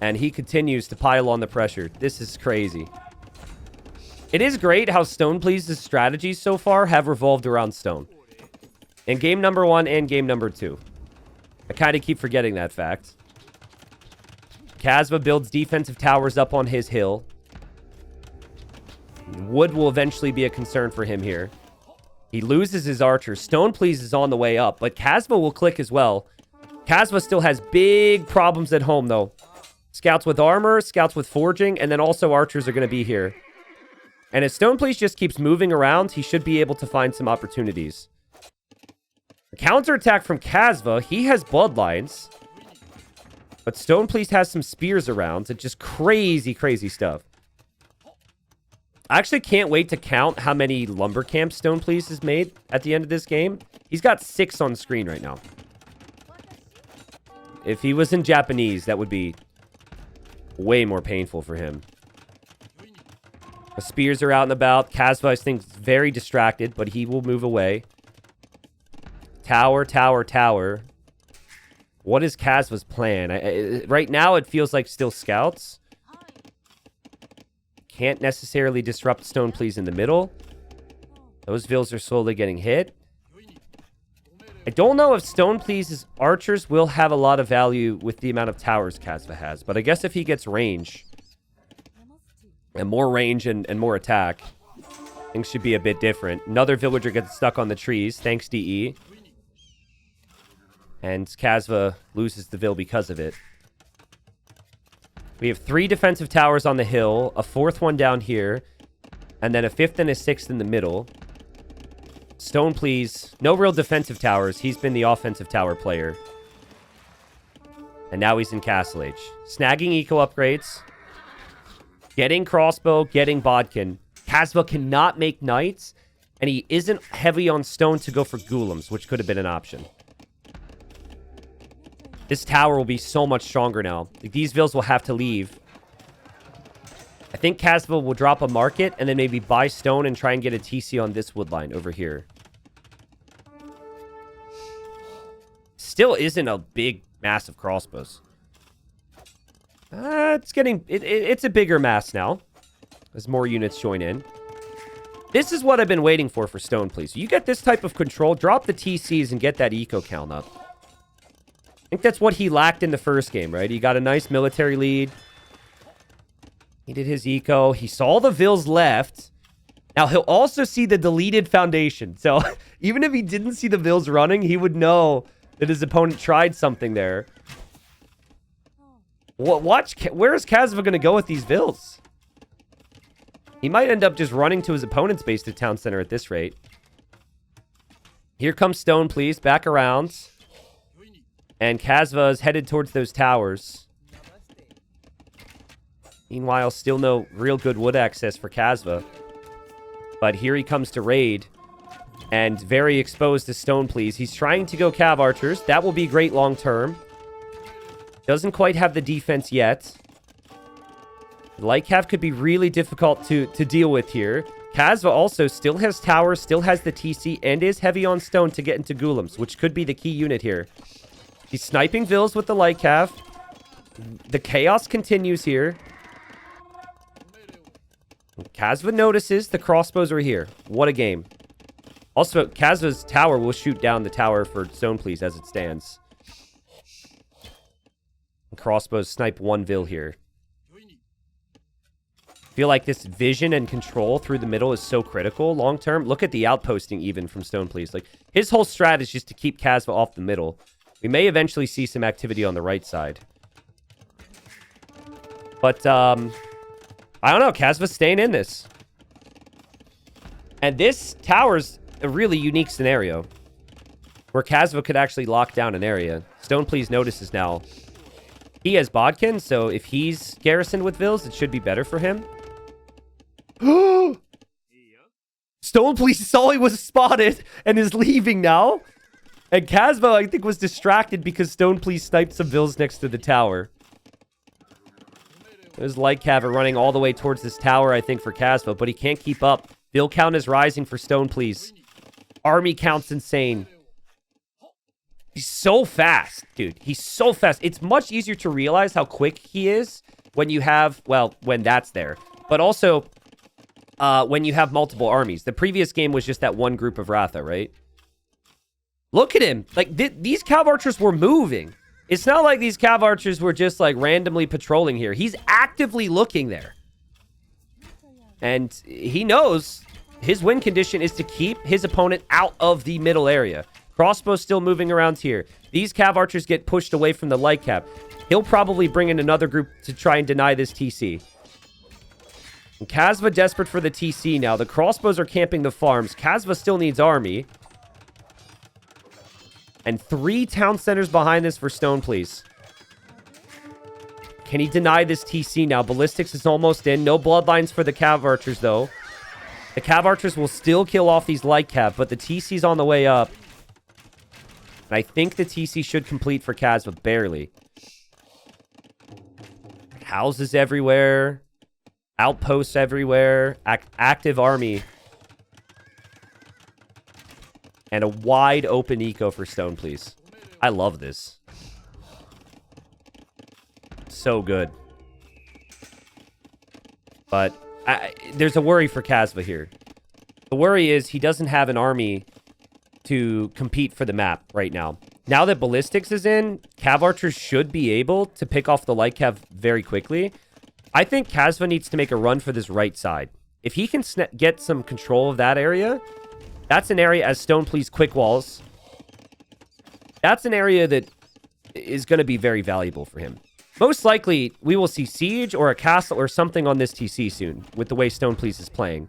And he continues to pile on the pressure. This is crazy. It is great how StonePlease's strategies so far have revolved around Stone. In game number 1 and game number 2. I kind of keep forgetting that fact. Kasva builds defensive towers up on his hill. Wood will eventually be a concern for him here. He loses his archers. StonePlease is on the way up, but Kasva will click as well. Kasva still has big problems at home, though. Scouts with armor, scouts with forging, and then also archers are going to be here. And if StonePlease just keeps moving around, he should be able to find some opportunities. Counterattack from Kasva. He has bloodlines. But StonePlease has some spears around. It's just crazy, crazy stuff. I actually can't wait to count how many lumber camps StonePlease has made at the end of this game. He's got 6 on screen right now. If he was in Japanese, that would be way more painful for him. The spears are out and about. Kasva, I think, is very distracted, but he will move away. Tower, tower, tower. What is Kasva's plan? Right now, it feels like still scouts. Can't necessarily disrupt StonePlease in the middle. Those vills are slowly getting hit. I don't know if StonePlease's archers will have a lot of value with the amount of towers Kasva has. But I guess if he gets range, and more range and more attack, things should be a bit different. Another villager gets stuck on the trees. Thanks, DE. And Kasva loses the vill because of it. We have 3 defensive towers on the hill, a 4th one down here, and then a 5th and a 6th in the middle. StonePlease, no real defensive towers. He's been the offensive tower player. And now he's in Castle Age. Snagging eco upgrades. Getting crossbow, getting bodkin. Kasva cannot make knights, and he isn't heavy on stone to go for golems, which could have been an option. This tower will be so much stronger now. These vills will have to leave. I think Kasva will drop a market and then maybe buy stone and try and get a TC on this wood line over here. Still isn't a big, massive crossbows. It's getting... It's a bigger mass now. As more units join in. This is what I've been waiting for StonePlease. You get this type of control, drop the TCs and get that eco count up. I think that's what he lacked in the first game, right? He got a nice military lead. He did his eco. He saw the vills left. Now, he'll also see the deleted foundation. So, even if he didn't see the vills running, he would know that his opponent tried something there. Watch, where is Kasva going to go with these vills? He might end up just running to his opponent's base to town center at this rate. Here comes StonePlease, back around. And Kasva is headed towards those towers. Meanwhile, still no real good wood access for Kasva. But here he comes to raid. And very exposed to StonePlease. He's trying to go Cav Archers. That will be great long term. Doesn't quite have the defense yet. Light Cav could be really difficult to deal with here. Kasva also still has towers, still has the TC, and is heavy on stone to get into golems, which could be the key unit here. He's sniping vills with the light cav. The chaos continues here. Kasva notices the crossbows are here. What a game. Also, Kasva's tower will shoot down the tower for StonePlease as it stands. And crossbows snipe one vill here. I feel like this vision and control through the middle is so critical long term. Look at the outposting even from StonePlease. Like, his whole strat is just to keep Kasva off the middle. We may eventually see some activity on the right side. But, I don't know. Kasva's staying in this. And this tower's a really unique scenario. Where Kasva could actually lock down an area. StonePlease notices now. He has bodkin, so if he's garrisoned with vills, it should be better for him. StonePlease saw he was spotted and is leaving now. And Kasva, I think, was distracted because StonePlease sniped some vills next to the tower. There's Lightcav running all the way towards this tower, I think, for Kasva, but he can't keep up. Vill count is rising for StonePlease. Army count's insane. He's so fast, dude. He's so fast. It's much easier to realize how quick he is when you have, well, when that's there. But also, when you have multiple armies. The previous game was just that one group of Ratha, right? Look at him. Like, these Cav Archers were moving. It's not like these Cav Archers were just, like, randomly patrolling here. He's actively looking there. And he knows his win condition is to keep his opponent out of the middle area. Crossbow's still moving around here. These Cav Archers get pushed away from the light cap. He'll probably bring in another group to try and deny this TC. And Kasva desperate for the TC now. The crossbows are camping the farms. Kasva still needs army. And 3 town centers behind this for StonePlease. Can he deny this TC now? Ballistics is almost in. No bloodlines for the Cav Archers, though. The Cav Archers will still kill off these light Cav, but the TC's on the way up. And I think the TC should complete for Kasva, barely. Houses everywhere. Outposts everywhere. Active army. And a wide open eco for StonePlease. I love this. So good. But there's a worry for Kasva here. The worry is he doesn't have an army to compete for the map right now. Now that Ballistics is in, Cav Archers should be able to pick off the Light Cav very quickly. I think Kasva needs to make a run for this right side. If he can get some control of that area, that's an area as StonePlease quick walls. That's an area that is going to be very valuable for him. Most likely, we will see Siege or a castle or something on this TC soon with the way StonePlease is playing.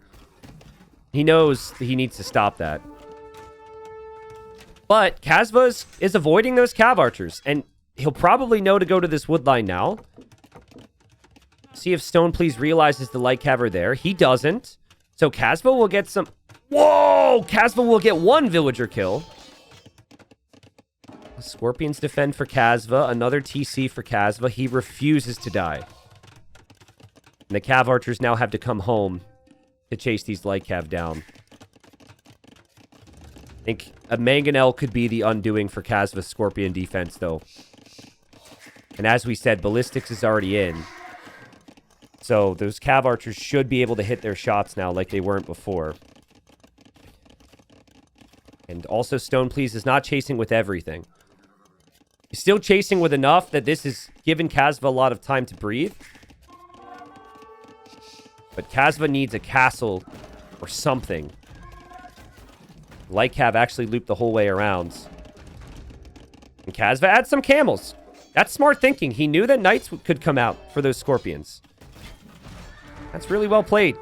He knows that he needs to stop that. But Kasva is avoiding those Cav Archers, and he'll probably know to go to this wood line now. See if StonePlease realizes the light Cav are there. He doesn't. So Kasva will get some... Whoa! Kasva will get 1 villager kill. Scorpions defend for Kasva. Another TC for Kasva. He refuses to die. And the Cav Archers now have to come home to chase these light Cav down. I think a Mangonel could be the undoing for Kasva's Scorpion defense, though. And as we said, Ballistics is already in. So those Cav Archers should be able to hit their shots now like they weren't before. And also StonePlease is not chasing with everything. He's still chasing with enough that this has given Kasva a lot of time to breathe. But Kasva needs a castle or something. Light Cav actually looped the whole way around. And Kasva adds some camels. That's smart thinking. He knew that knights could come out for those scorpions. That's really well played.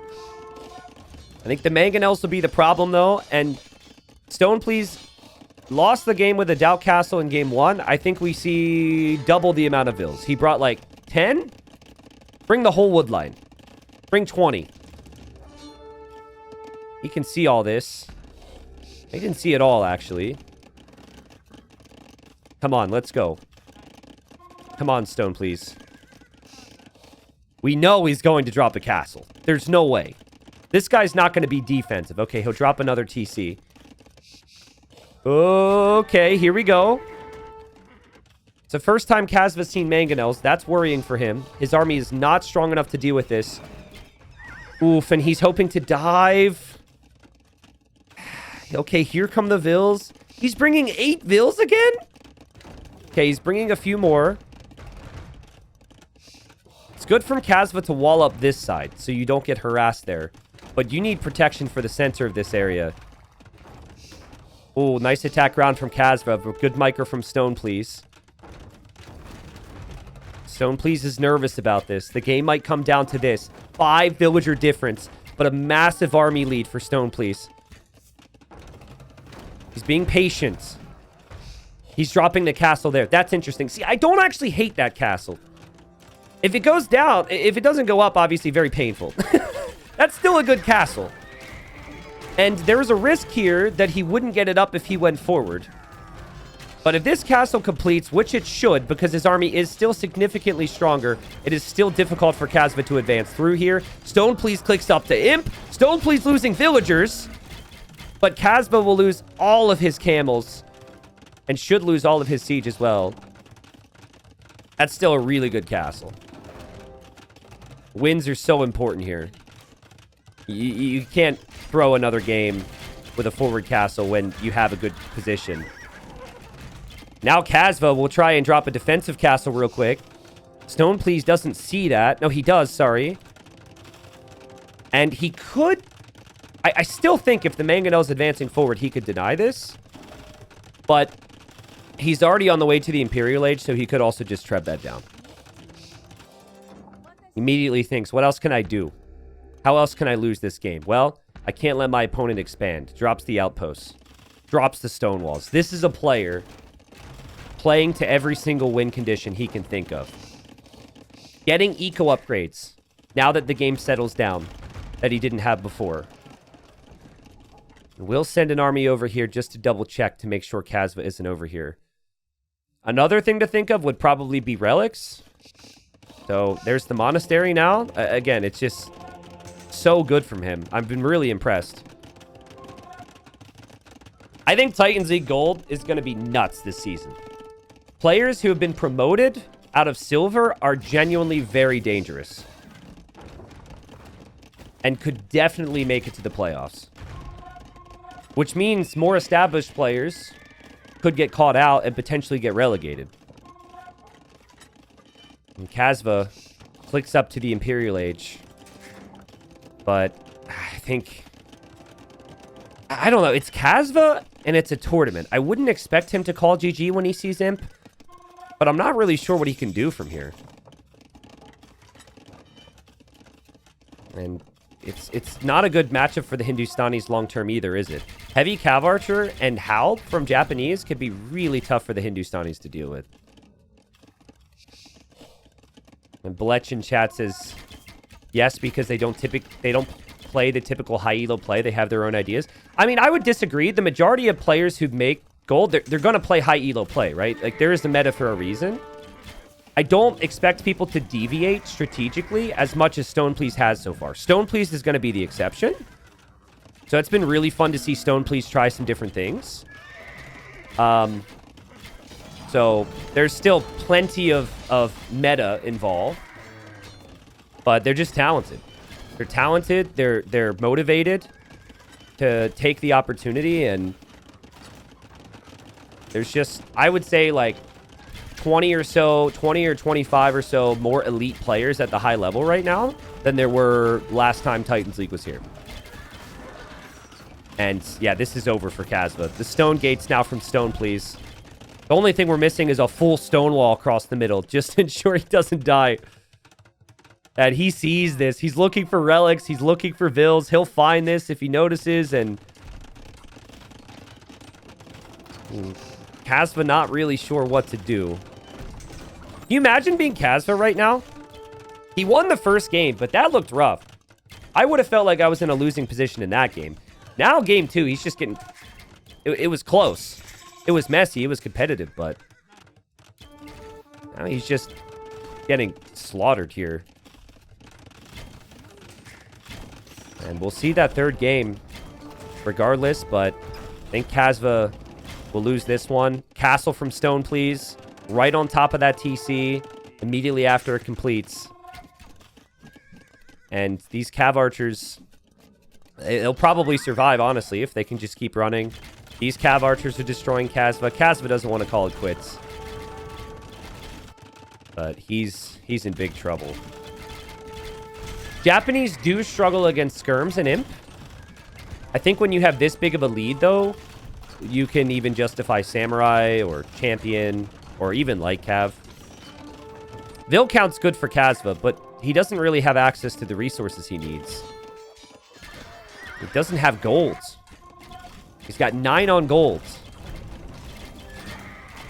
I think the Mangonels will be the problem, though. And StonePlease lost the game with a Doubt Castle in game 1. I think we see double the amount of vills. He brought like 10. Bring the whole wood line. Bring 20. He can see all this. He didn't see it all, actually. Come on, let's go. Come on, StonePlease. We know he's going to drop a castle. There's no way. This guy's not going to be defensive. Okay, he'll drop another TC. Okay, here we go. It's the first time Kasva's seen Mangonels. That's worrying for him. His army is not strong enough to deal with this. Oof, and he's hoping to dive. Okay, here come the vills. He's bringing 8 vills again? Okay, he's bringing a few more. It's good from Kasva to wall up this side, so you don't get harassed there. But you need protection for the center of this area. Oh, nice attack round from Kasva, but good micro from StonePlease. StonePlease is nervous about this. The game might come down to this. 5 villager difference, but a massive army lead for StonePlease. He's being patient. He's dropping the castle there. That's interesting. See, I don't actually hate that castle. If it goes down, if it doesn't go up, obviously very painful. That's still a good castle. And there was a risk here that he wouldn't get it up if he went forward. But if this castle completes, which it should, because his army is still significantly stronger, it is still difficult for Kasva to advance through here. StonePlease clicks up to Imp. StonePlease losing villagers. But Kasva will lose all of his camels. And should lose all of his siege as well. That's still a really good castle. Wins are so important here. You can't throw another game with a forward castle when you have a good position. Now Kasva will try and drop a defensive castle real quick. StonePlease doesn't see that. No, he does, sorry. And he could... I still think if the Mangonel's advancing forward, he could deny this. But he's already on the way to the Imperial Age, so he could also just treb that down. Immediately thinks, what else can I do? How else can I lose this game? Well, I can't let my opponent expand. Drops the outposts. Drops the stone walls. This is a player playing to every single win condition he can think of. Getting eco upgrades now that the game settles down that he didn't have before. We'll send an army over here just to double check to make sure Kasva isn't over here. Another thing to think of would probably be relics. So there's the monastery now. Again, it's just so good from him. I've been really impressed. I think Titans League Gold is going to be nuts this season. Players who have been promoted out of silver are genuinely very dangerous. And could definitely make it to the playoffs. Which means more established players could get caught out and potentially get relegated. And Kasva clicks up to the Imperial Age. But I think... I don't know. It's Kasva and it's a tournament. I wouldn't expect him to call GG when he sees Imp. But I'm not really sure what he can do from here. And it's not a good matchup for the Hindustanis long-term either, is it? Heavy Cav Archer and Halb from Japanese could be really tough for the Hindustanis to deal with. And Blech in chat says, yes, because they don't play the typical high elo play. They have their own ideas. I mean, I would disagree. The majority of players who make gold, they're going to play high elo play, right? Like, there is the meta for a reason. I don't expect people to deviate strategically as much as StonePlease has so far. StonePlease is going to be the exception. So it's been really fun to see StonePlease try some different things. So there's still plenty of meta involved. But they're just talented. They're talented. They're motivated to take the opportunity. And there's just, I would say, like 20 or 25 or so more elite players at the high level right now than there were last time Titans League was here. And yeah, this is over for Kasva. The stone gates now from StonePlease. The only thing we're missing is a full stone wall across the middle, just to ensure he doesn't die. And he sees this. He's looking for relics. He's looking for vills. He'll find this if he notices. And Kasva not really sure what to do. Can you imagine being Kasva right now? He won the first game, but that looked rough. I would have felt like I was in a losing position in that game. Now, game 2, he's just getting... It was close. It was messy. It was competitive, but... Now he's just getting slaughtered here. And we'll see that third game regardless, but I think Kasva will lose this one. Castle from StonePlease. Right on top of that TC. Immediately after it completes. And these Cav Archers... They'll probably survive, honestly, if they can just keep running. These Cav Archers are destroying Kasva. Kasva doesn't want to call it quits. But he's in big trouble. Japanese do struggle against skirms and imp. I think when you have this big of a lead, though, you can even justify samurai or champion or even light cav. Vil count's good for Kasva, but he doesn't really have access to the resources he needs. He doesn't have golds. He's got 9 on golds.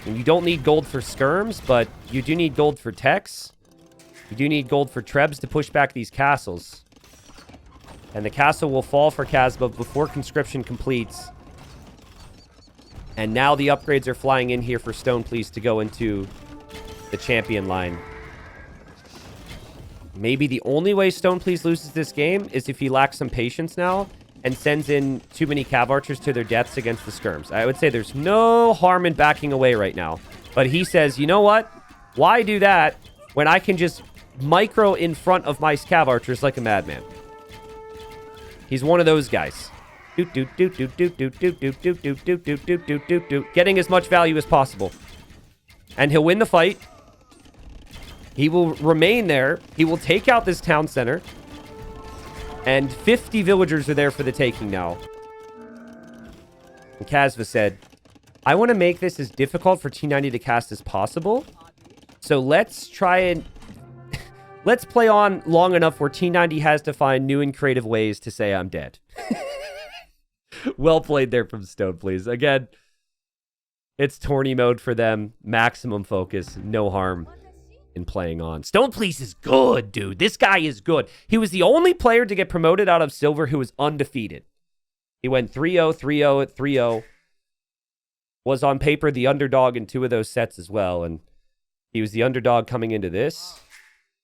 And you don't need gold for skirms, but you do need gold for techs. You do need gold for trebs to push back these castles. And the castle will fall for Kasva before conscription completes. And now the upgrades are flying in here for StonePlease to go into the champion line. Maybe the only way StonePlease loses this game is if he lacks some patience now and sends in too many Cav Archers to their deaths against the skirms. I would say there's no harm in backing away right now. But he says, you know what? Why do that when I can just micro in front of my Cav Archers like a madman? He's one of those guys. Getting as much value as possible. And he'll win the fight. He will remain there. He will take out this town center. And 50 villagers are there for the taking now. And Kasva said, I want to make this as difficult for T90 to cast as possible. So let's try and... let's play on long enough where T90 has to find new and creative ways to say I'm dead. Well played there from StonePlease. Again, it's tourney mode for them. Maximum focus. No harm in playing on. StonePlease is good, dude. This guy is good. He was the only player to get promoted out of Silver who was undefeated. He went 3-0, 3-0 at 3-0. Was on paper the underdog in 2 of those sets as well. And he was the underdog coming into this.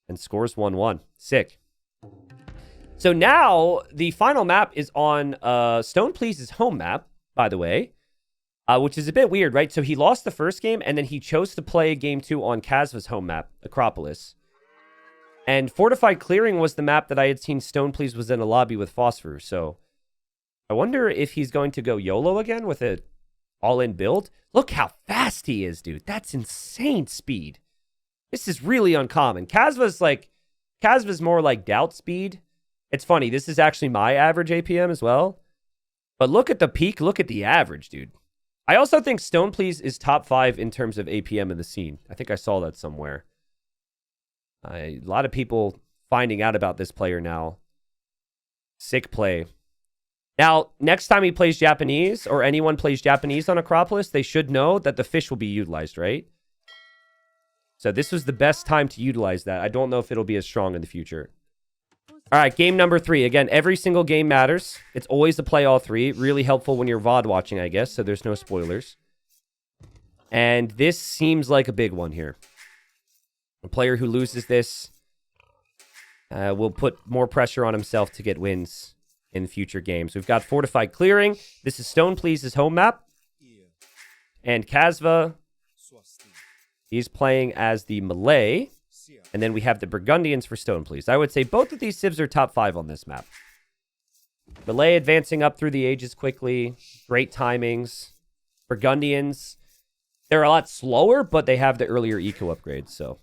And scores 1-1. Sick. So now, the final map is on StonePlease's home map, by the way, which is a bit weird, right? So he lost the first game, and then he chose to play game 2 on Kasva's home map, Acropolis. And Fortified Clearing was the map that I had seen StonePlease was in a lobby with Phosphor. So I wonder if he's going to go YOLO again with an all-in build. Look how fast he is, dude. That's insane speed. This is really uncommon. Kasva's more like doubt speed. It's funny, this is actually my average APM as well. But look at the peak, look at the average, dude. I also think StonePlease is top 5 in terms of APM in the scene. I think I saw that somewhere. A lot of people finding out about this player now. Sick play. Now, next time he plays Japanese, or anyone plays Japanese on Acropolis, they should know that the fish will be utilized, right? So this was the best time to utilize that. I don't know if it'll be as strong in the future. All right, game number 3. Again, every single game matters. It's always a play all 3. Really helpful when you're VOD watching, I guess, so there's no spoilers. And this seems like a big one here. A player who loses this will put more pressure on himself to get wins in future games. We've got Fortified Clearing. This is StonePlease's home map. And Kasva, he's playing as the Malay. And then we have the Burgundians for StonePlease. I would say both of these civs are top 5 on this map. Malay advancing up through the ages quickly. Great timings. Burgundians, they're a lot slower, but they have the earlier eco upgrades. So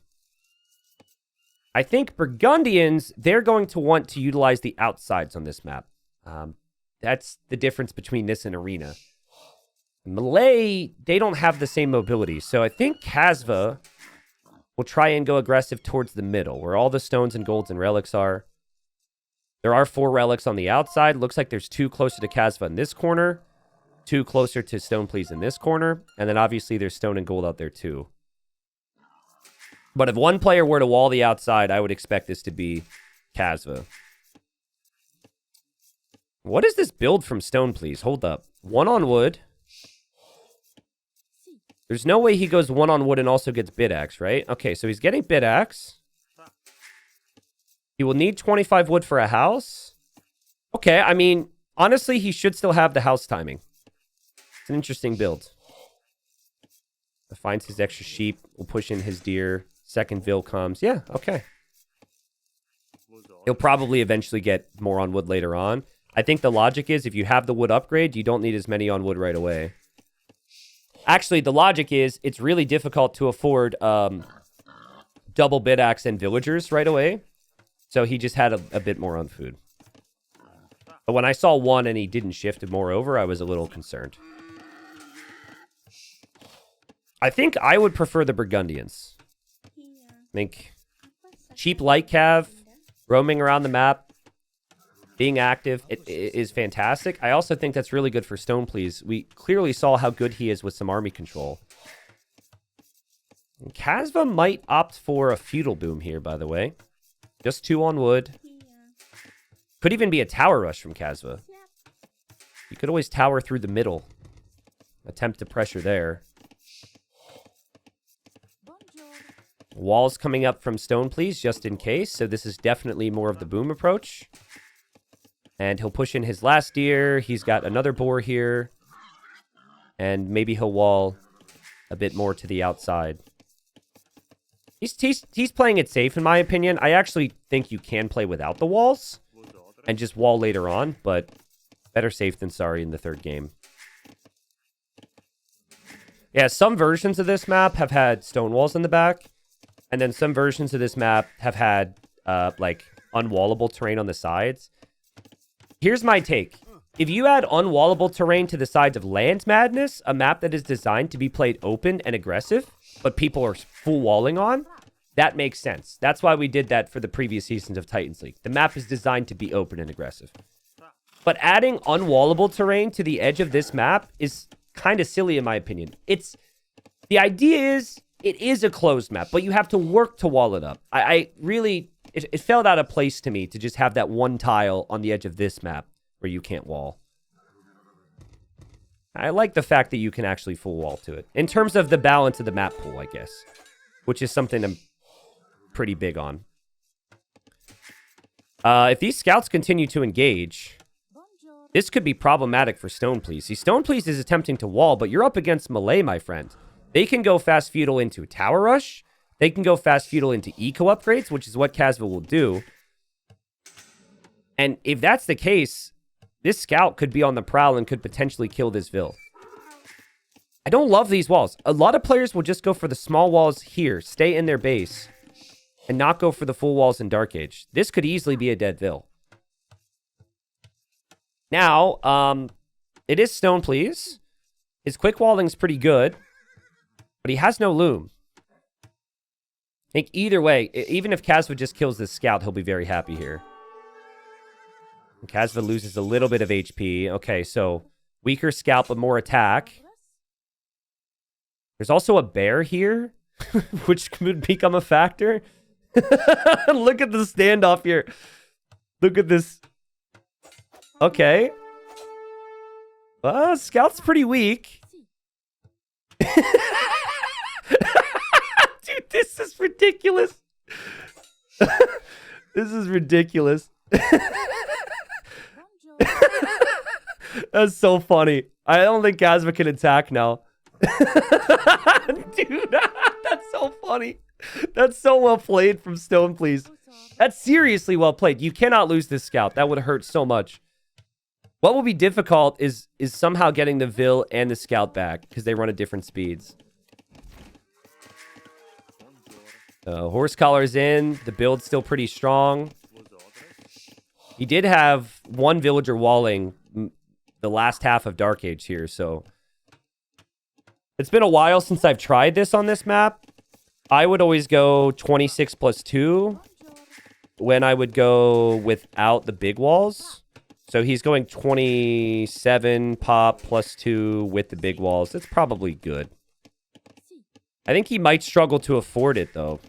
I think Burgundians, they're going to want to utilize the outsides on this map. That's the difference between this and Arena. Malay, they don't have the same mobility. So I think Kasva will try and go aggressive towards the middle, where all the stones and golds and relics are. There are 4 relics on the outside. Looks like there's 2 closer to Kasva in this corner, 2 closer to StonePlease in this corner, and then obviously there's stone and gold out there too. But if one player were to wall the outside, I would expect this to be Kasva. What is this build from StonePlease? Hold up. 1 on wood. There's no way he goes 1 on wood and also gets bit axe, right? Okay, so he's getting bit axe. He will need 25 wood for a house. Okay, I mean, honestly, he should still have the house timing. It's an interesting build. Finds his extra sheep. Will push in his deer. Second Vil comes. Yeah, okay. He'll probably eventually get more on wood later on. I think the logic is if you have the wood upgrade, you don't need as many on wood right away. Actually, the logic is it's really difficult to afford double bit axe and villagers right away. So he just had a bit more on food. But when I saw 1 and he didn't shift it moreover, I was a little concerned. I think I would prefer the Burgundians. I think cheap light cav, roaming around the map, being active, it is fantastic. I also think that's really good for StonePlease. We clearly saw how good he is with some army control. And Kasva might opt for a feudal boom here, by the way. Just 2 on wood. Could even be a tower rush from Kasva. You could always tower through the middle attempt to pressure there. Walls coming up from StonePlease just in case. So this is definitely more of the boom approach. And he'll push in his last deer. He's got another boar here. And maybe he'll wall a bit more to the outside. He's playing it safe, in my opinion. I actually think you can play without the walls and just wall later on, but better safe than sorry in the third game. Yeah, some versions of this map have had stone walls in the back, and then some versions of this map have had, like, unwallable terrain on the sides. Here's my take. If you add unwallable terrain to the sides of Land Madness, a map that is designed to be played open and aggressive, but people are full walling on, that makes sense. That's why we did that for the previous seasons of Titans League. The map is designed to be open and aggressive. But adding unwallable terrain to the edge of this map is kind of silly in my opinion. The idea is, it is a closed map, but you have to work to wall it up. It felt out of place to me to just have that one tile on the edge of this map where you can't wall. I like the fact that you can actually full wall to it. In terms of the balance of the map pool, I guess. Which is something I'm pretty big on. If these scouts continue to engage, this could be problematic for StonePlease. See, StonePlease is attempting to wall, but you're up against melee, my friend. They can go fast feudal into a tower rush. They can go fast feudal into eco upgrades, which is what Kasva will do. And if that's the case, this scout could be on the prowl and could potentially kill this Vil. I don't love these walls. A lot of players will just go for the small walls here, stay in their base, and not go for the full walls in Dark Age. This could easily be a dead Vil. Now, it is StonePlease. His quick walling's pretty good, but he has no loom. I think either way, even if Kasva just kills this scout, he'll be very happy here. Kasva loses a little bit of HP. Okay, so weaker scout, but more attack. There's also a bear here, which could become a factor. Look at the standoff here. Look at this. Okay. Scout's pretty weak. Dude, this is ridiculous. This is ridiculous. That's so funny. I don't think Kasva can attack now. Dude, that's so funny. That's so well played from StonePlease. That's seriously well played. You cannot lose this scout. That would hurt so much. What will be difficult is somehow getting the Vil and the scout back because they run at different speeds. Horse collar's in. The build's still pretty strong. He did have one villager walling the last half of Dark Age here, so it's been a while since I've tried this on this map. I would always go 26 plus 2 when I would go without the big walls. So he's going 27 pop plus 2 with the big walls. That's probably good. I think he might struggle to afford it, though.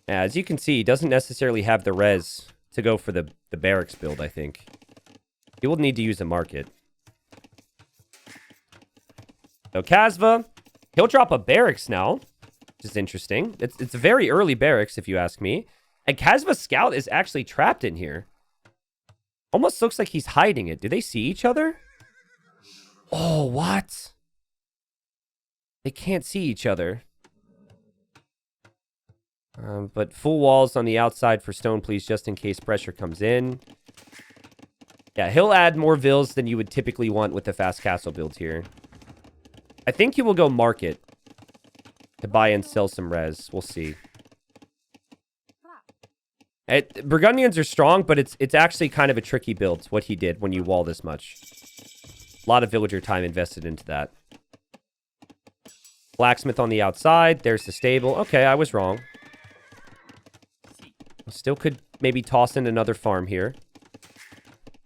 As you can see, he doesn't necessarily have the res to go for the barracks build, I think. He will need to use a market. So Kasva, he'll drop a barracks now, which is interesting. It's a very early barracks, if you ask me. And Kasva's scout is actually trapped in here. Almost looks like he's hiding it. Do they see each other? Oh, what? They can't see each other. But full walls on the outside for StonePlease just in case pressure comes in. Yeah, he'll add more Vils than you would typically want with the fast castle builds here. I think he will go market to buy and sell some res. We'll see. Burgundians are strong, but it's actually kind of a tricky build, what he did when you wall this much. A lot of villager time invested into that. Blacksmith on the outside. There's the stable. Okay, I was wrong. Still could maybe toss in another farm here.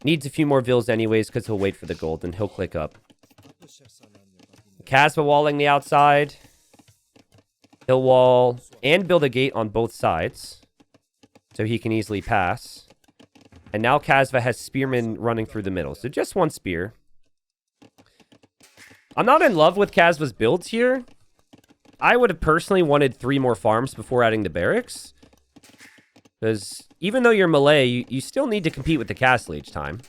Needs a few more Vils anyways because he'll wait for the gold and he'll click up. Kasva walling the outside. He'll wall and build a gate on both sides so he can easily pass. And now Kasva has spearmen running through the middle. So just one spear. I'm not in love with Kasva's builds here. I would have personally wanted 3 more farms before adding the barracks. Because even though you're melee, you still need to compete with the castle each time.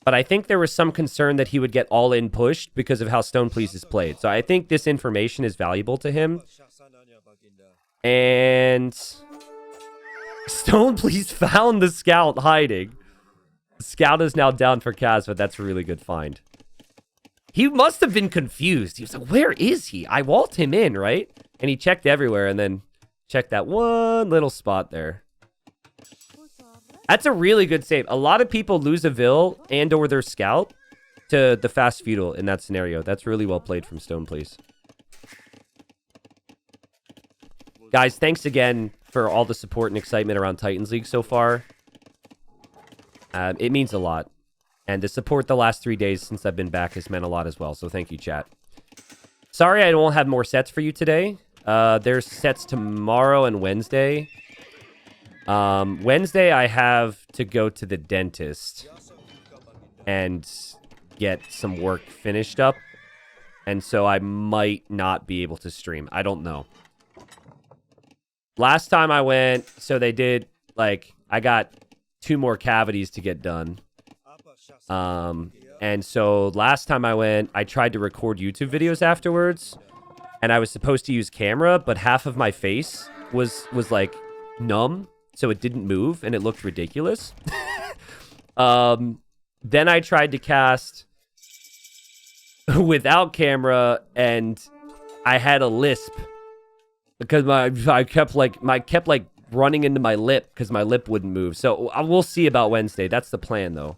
But I think there was some concern that he would get all-in pushed because of how StonePlease is played. So I think this information is valuable to him. And StonePlease found the scout hiding. The scout is now down for Kasva. That's a really good find. He must have been confused. He was like, where is he? I walled him in, right? And he checked everywhere and then checked that one little spot there. That's a really good save. A lot of people lose a Vil and or their scout to the fast feudal in that scenario. That's really well played from StonePlease. Guys, thanks again for all the support and excitement around Titans League so far. It means a lot. And the support the last 3 days since I've been back has meant a lot as well. So thank you, chat. Sorry I don't have more sets for you today. There's sets tomorrow and Wednesday. Wednesday I have to go to the dentist and get some work finished up. And so I might not be able to stream. I don't know. Last time I went, so they did, like, I got 2 more cavities to get done. And so last time I went, I tried to record YouTube videos afterwards, and I was supposed to use camera, but half of my face was like numb, so it didn't move, and it looked ridiculous. Then I tried to cast without camera, and I had a lisp because I kept running into my lip because my lip wouldn't move. So we'll see about Wednesday. That's the plan, though.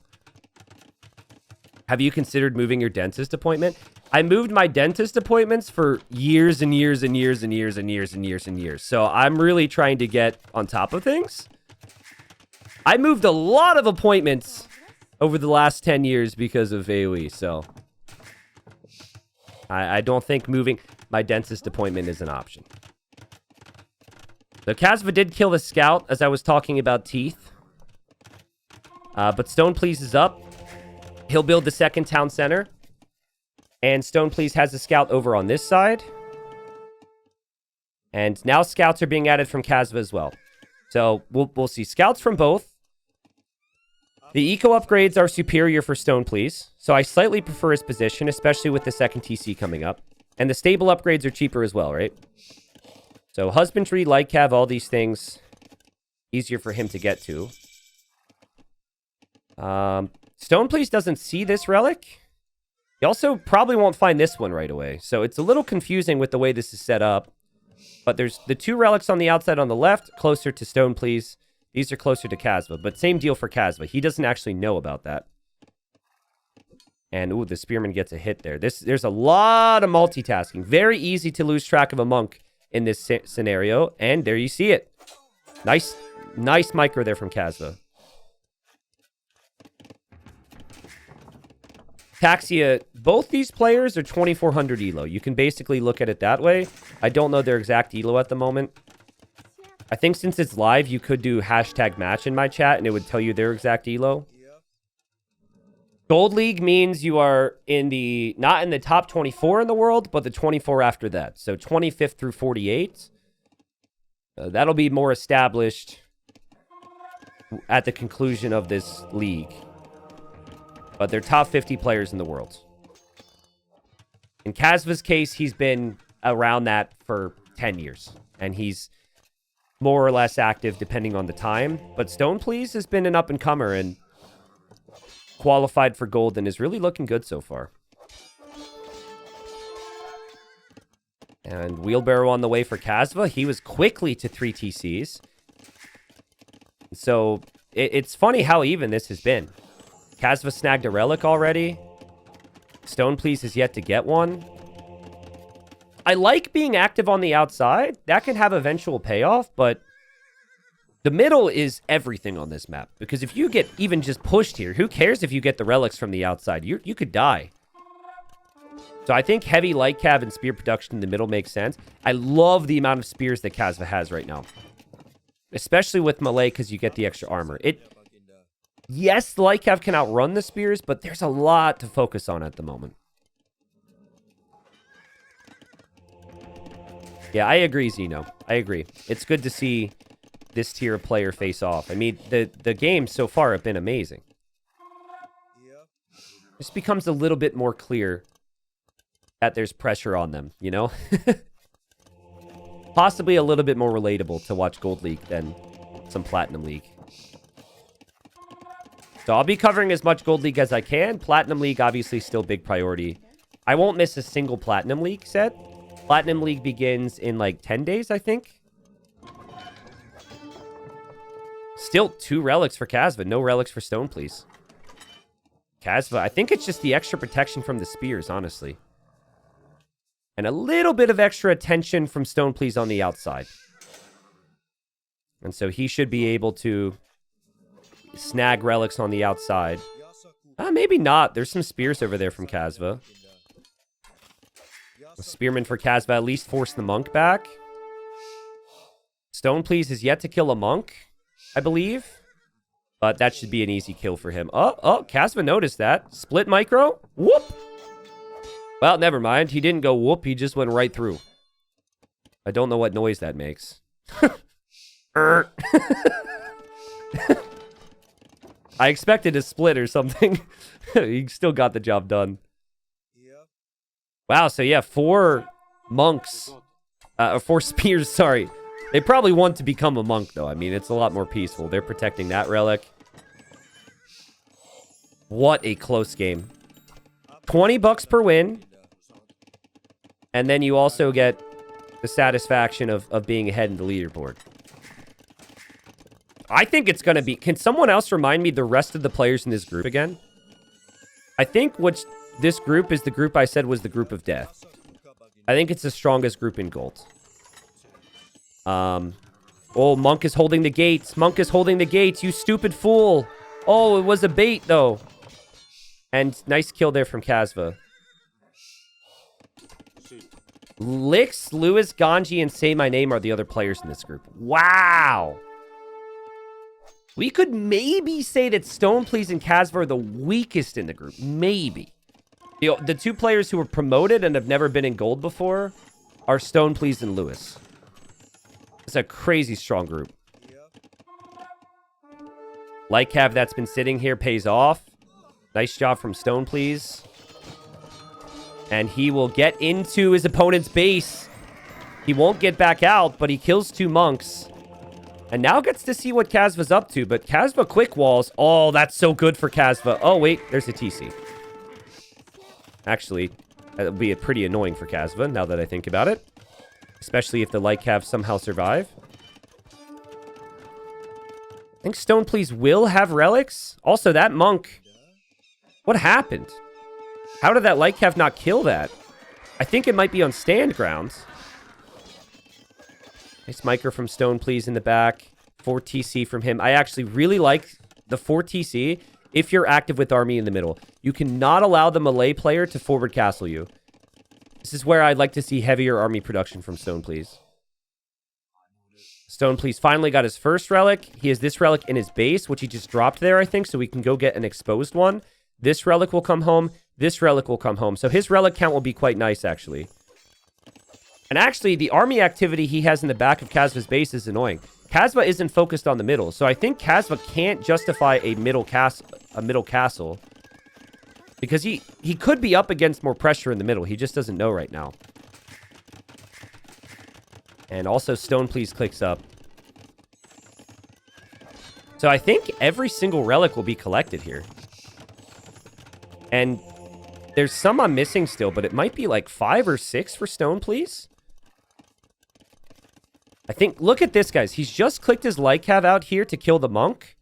Have you considered moving your dentist appointment? I moved my dentist appointments for years and years and years and years and years and years and years. So I'm really trying to get on top of things. I moved a lot of appointments over the last 10 years because of AoE. So I don't think moving my dentist appointment is an option. So Kasva did kill the scout as I was talking about teeth. But StonePlease is up. He'll build the second town center. And StonePlease has a scout over on this side. And now scouts are being added from Kasva as well. So we'll see scouts from both. The eco upgrades are superior for StonePlease. So I slightly prefer his position, especially with the second TC coming up. And the stable upgrades are cheaper as well, right? So husbandry, light cav, all these things, easier for him to get to. StonePlease doesn't see this relic. He also probably won't find this one right away. So it's a little confusing with the way this is set up. But there's the 2 relics on the outside on the left, closer to StonePlease. These are closer to Kasva, but same deal for Kasva. He doesn't actually know about that. And, ooh, the Spearman gets a hit there. There's a lot of multitasking. Very easy to lose track of a monk in this scenario. And there you see it. Nice micro there from Kasva. Taxia, both these players are 2400 elo. You can basically look at it that way. I don't know their exact elo at the moment. I think since it's live, you could do #match in my chat and it would tell you their exact elo. Gold League means you are not in the top 24 in the world, but the 24 after that. So 25th through 48. That'll be more established at the conclusion of this league. But they're top 50 players in the world. In Kasva's case, he's been around that for 10 years. And he's more or less active depending on the time. But StonePlease has been an up-and-comer and qualified for gold and is really looking good so far. And wheelbarrow on the way for Kasva. He was quickly to 3 TCs. So it's funny how even this has been. Kasva snagged a relic already. StonePlease is yet to get one. I like being active on the outside. That can have eventual payoff, but the middle is everything on this map. Because if you get even just pushed here, who cares if you get the relics from the outside? You could die. So I think heavy light cav and spear production in the middle makes sense. I love the amount of spears that Kasva has right now. Especially with melee because you get the extra armor. Yes, the light cav can outrun the spears, but there's a lot to focus on at the moment. Yeah, I agree, Zeno. I agree. It's good to see this tier of player face off. I mean, the games so far have been amazing. This becomes a little bit more clear that there's pressure on them, you know? Possibly a little bit more relatable to watch Gold League than some Platinum League. So I'll be covering as much Gold League as I can. Platinum League, obviously, still big priority. I won't miss a single Platinum League set. Platinum League begins in like 10 days, I think. Still 2 relics for Kasva. No relics for StonePlease. Kasva, I think it's just the extra protection from the spears, honestly. And a little bit of extra attention from StonePlease on the outside. And so he should be able to snag relics on the outside. Maybe not. There's some spears over there from Kasva. A spearman for Kasva at least forced the monk back. StonePlease is yet to kill a monk, I believe. But that should be an easy kill for him. Oh, Kasva noticed that. Split micro. Whoop. Well, never mind. He didn't go whoop. He just went right through. I don't know what noise that makes. I expected a split or something. He still got the job done. Wow, so yeah, 4 monks. 4 spears, sorry. They probably want to become a monk, though. I mean, it's a lot more peaceful. They're protecting that relic. What a close game. 20 bucks per win. And then you also get the satisfaction of being ahead in the leaderboard. I think it's going to be... Can someone else remind me the rest of the players in this group again? I think this group is the group I said was the group of death. I think it's the strongest group in gold. Oh, Monk is holding the gates. Monk is holding the gates, you stupid fool. Oh, it was a bait, though. And nice kill there from Kasva. Lix, Lewis, Ganji, and Say My Name are the other players in this group. Wow. We could maybe say that StonePlease and Kasva are the weakest in the group. Maybe. The 2 players who were promoted and have never been in gold before are StonePlease and Lewis. It's a crazy strong group. Like Cav that's been sitting here pays off. Nice job from StonePlease. And he will get into his opponent's base. He won't get back out, but he kills 2 monks. And now gets to see what Kasva's up to. But Kasva quick walls. Oh, that's so good for Kasva. Oh, wait. There's a TC. Actually, that would be pretty annoying for Kasva, now that I think about it. Especially if the light Cav somehow survive. I think StonePlease will have relics. Also, that monk. What happened? How did that light Cav not kill that? I think it might be on stand grounds. Nice micro from StonePlease in the back. 4 TC from him. I actually really like the 4 TC if you're active with army in the middle. You cannot allow the melee player to forward castle you. This is where I'd like to see heavier army production from StonePlease. StonePlease finally got his first relic. He has this relic in his base, which he just dropped there, I think, so we can go get an exposed one. This relic will come home. This relic will come home. So his relic count will be quite nice, actually. And actually, the army activity he has in the back of Kasva's base is annoying. Kasva isn't focused on the middle, so I think Kasva can't justify a middle castle. Because he could be up against more pressure in the middle. He just doesn't know right now. And also StonePlease clicks up. So I think every single relic will be collected here. And there's some I'm missing still, but it might be like 5 or 6 for StonePlease. I think, look at this, guys. He's just clicked his light cav out here to kill the monk.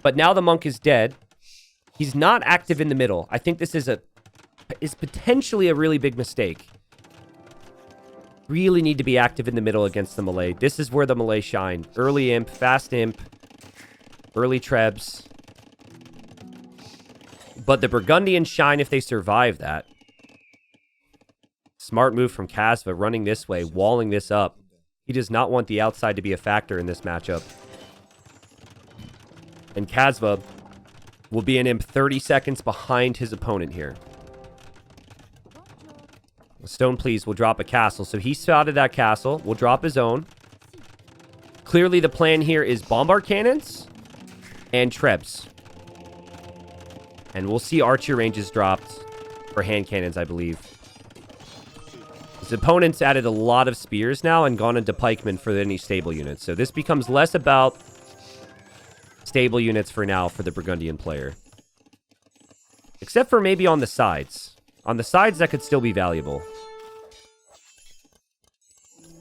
But now the monk is dead. He's not active in the middle. I think this is potentially a really big mistake. Really need to be active in the middle against the melee. This is where the melee shine. Early imp, fast imp, early trebs. But the Burgundians shine if they survive that. Smart move from Kasva, running this way, walling this up. He does not want the outside to be a factor in this matchup. And Kasva will be an imp 30 seconds behind his opponent here. StonePlease will drop a castle. So he spotted that castle. Will drop his own. Clearly, the plan here is bombard cannons and trebs. And we'll see archer ranges dropped for hand cannons, I believe. His opponent's added a lot of spears now and gone into pikemen for any stable units. So this becomes less about stable units for now for the Burgundian player. Except for maybe on the sides. On the sides, that could still be valuable.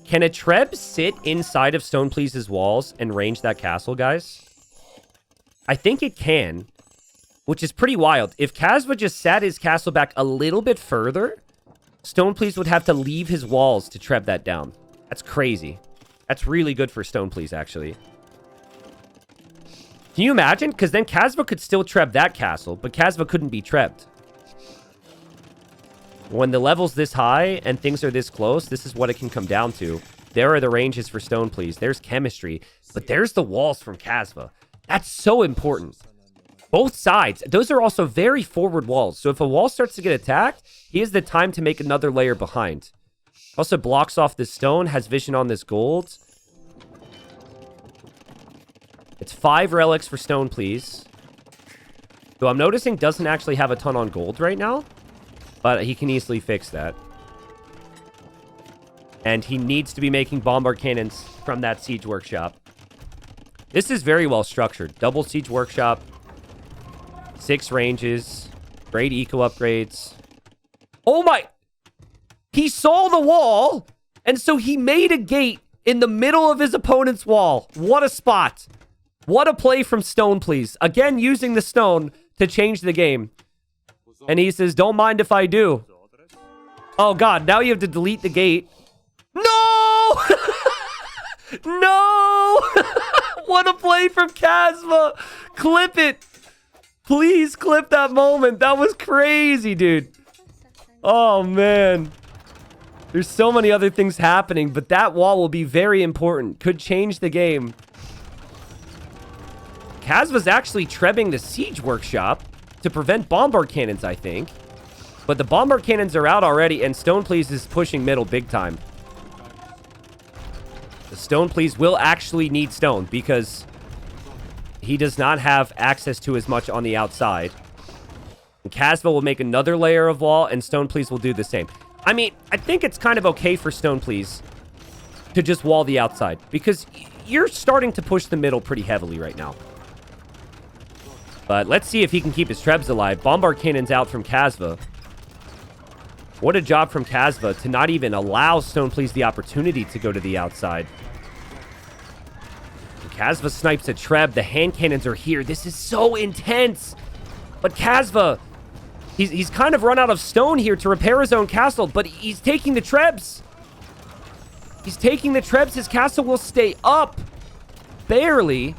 Can a Treb sit inside of StonePlease's walls and range that castle, guys? I think it can, which is pretty wild. If Kasva just sat his castle back a little bit further, StonePlease would have to leave his walls to Treb that down. That's crazy. That's really good for StonePlease, actually. Can you imagine? Because then Kasva could still Treb that castle, but Kasva couldn't be Trebbed. When the level's this high and things are this close, this is what it can come down to. There are the ranges for StonePlease. There's chemistry, but there's the walls from Kasva. That's so important. Both sides. Those are also very forward walls. So if a wall starts to get attacked, he has the time to make another layer behind. Also blocks off this stone, has vision on this gold. It's 5 relics for StonePlease. Who I'm noticing doesn't actually have a ton on gold right now. But he can easily fix that. And he needs to be making bombard cannons from that siege workshop. This is very well structured. Double siege workshop. 6 ranges. Great eco upgrades. Oh my! He saw the wall! And so he made a gate in the middle of his opponent's wall. What a spot. What a play from StonePlease. Again, using the stone to change the game. And he says, don't mind if I do. Oh, God. Now you have to delete the gate. No! No! What a play from Kasva. Clip it. Please clip that moment. That was crazy, dude. Oh, man. There's so many other things happening, but that wall will be very important. Could change the game. Kasva's actually trebbing the siege workshop to prevent bombard cannons, I think. But the bombard cannons are out already, and StonePlease is pushing middle big time. The StonePlease will actually need stone, because he does not have access to as much on the outside. And Kasva will make another layer of wall, and StonePlease will do the same. I mean, I think it's kind of okay for StonePlease to just wall the outside, because you're starting to push the middle pretty heavily right now. But let's see if he can keep his trebs alive. Bombard cannons out from Kasva. What a job from Kasva to not even allow StonePlease the opportunity to go to the outside. Kasva snipes a treb. The hand cannons are here. This is so intense. But Kasva, he's kind of run out of stone here to repair his own castle, but he's taking the trebs. He's taking the trebs. His castle will stay up. Barely.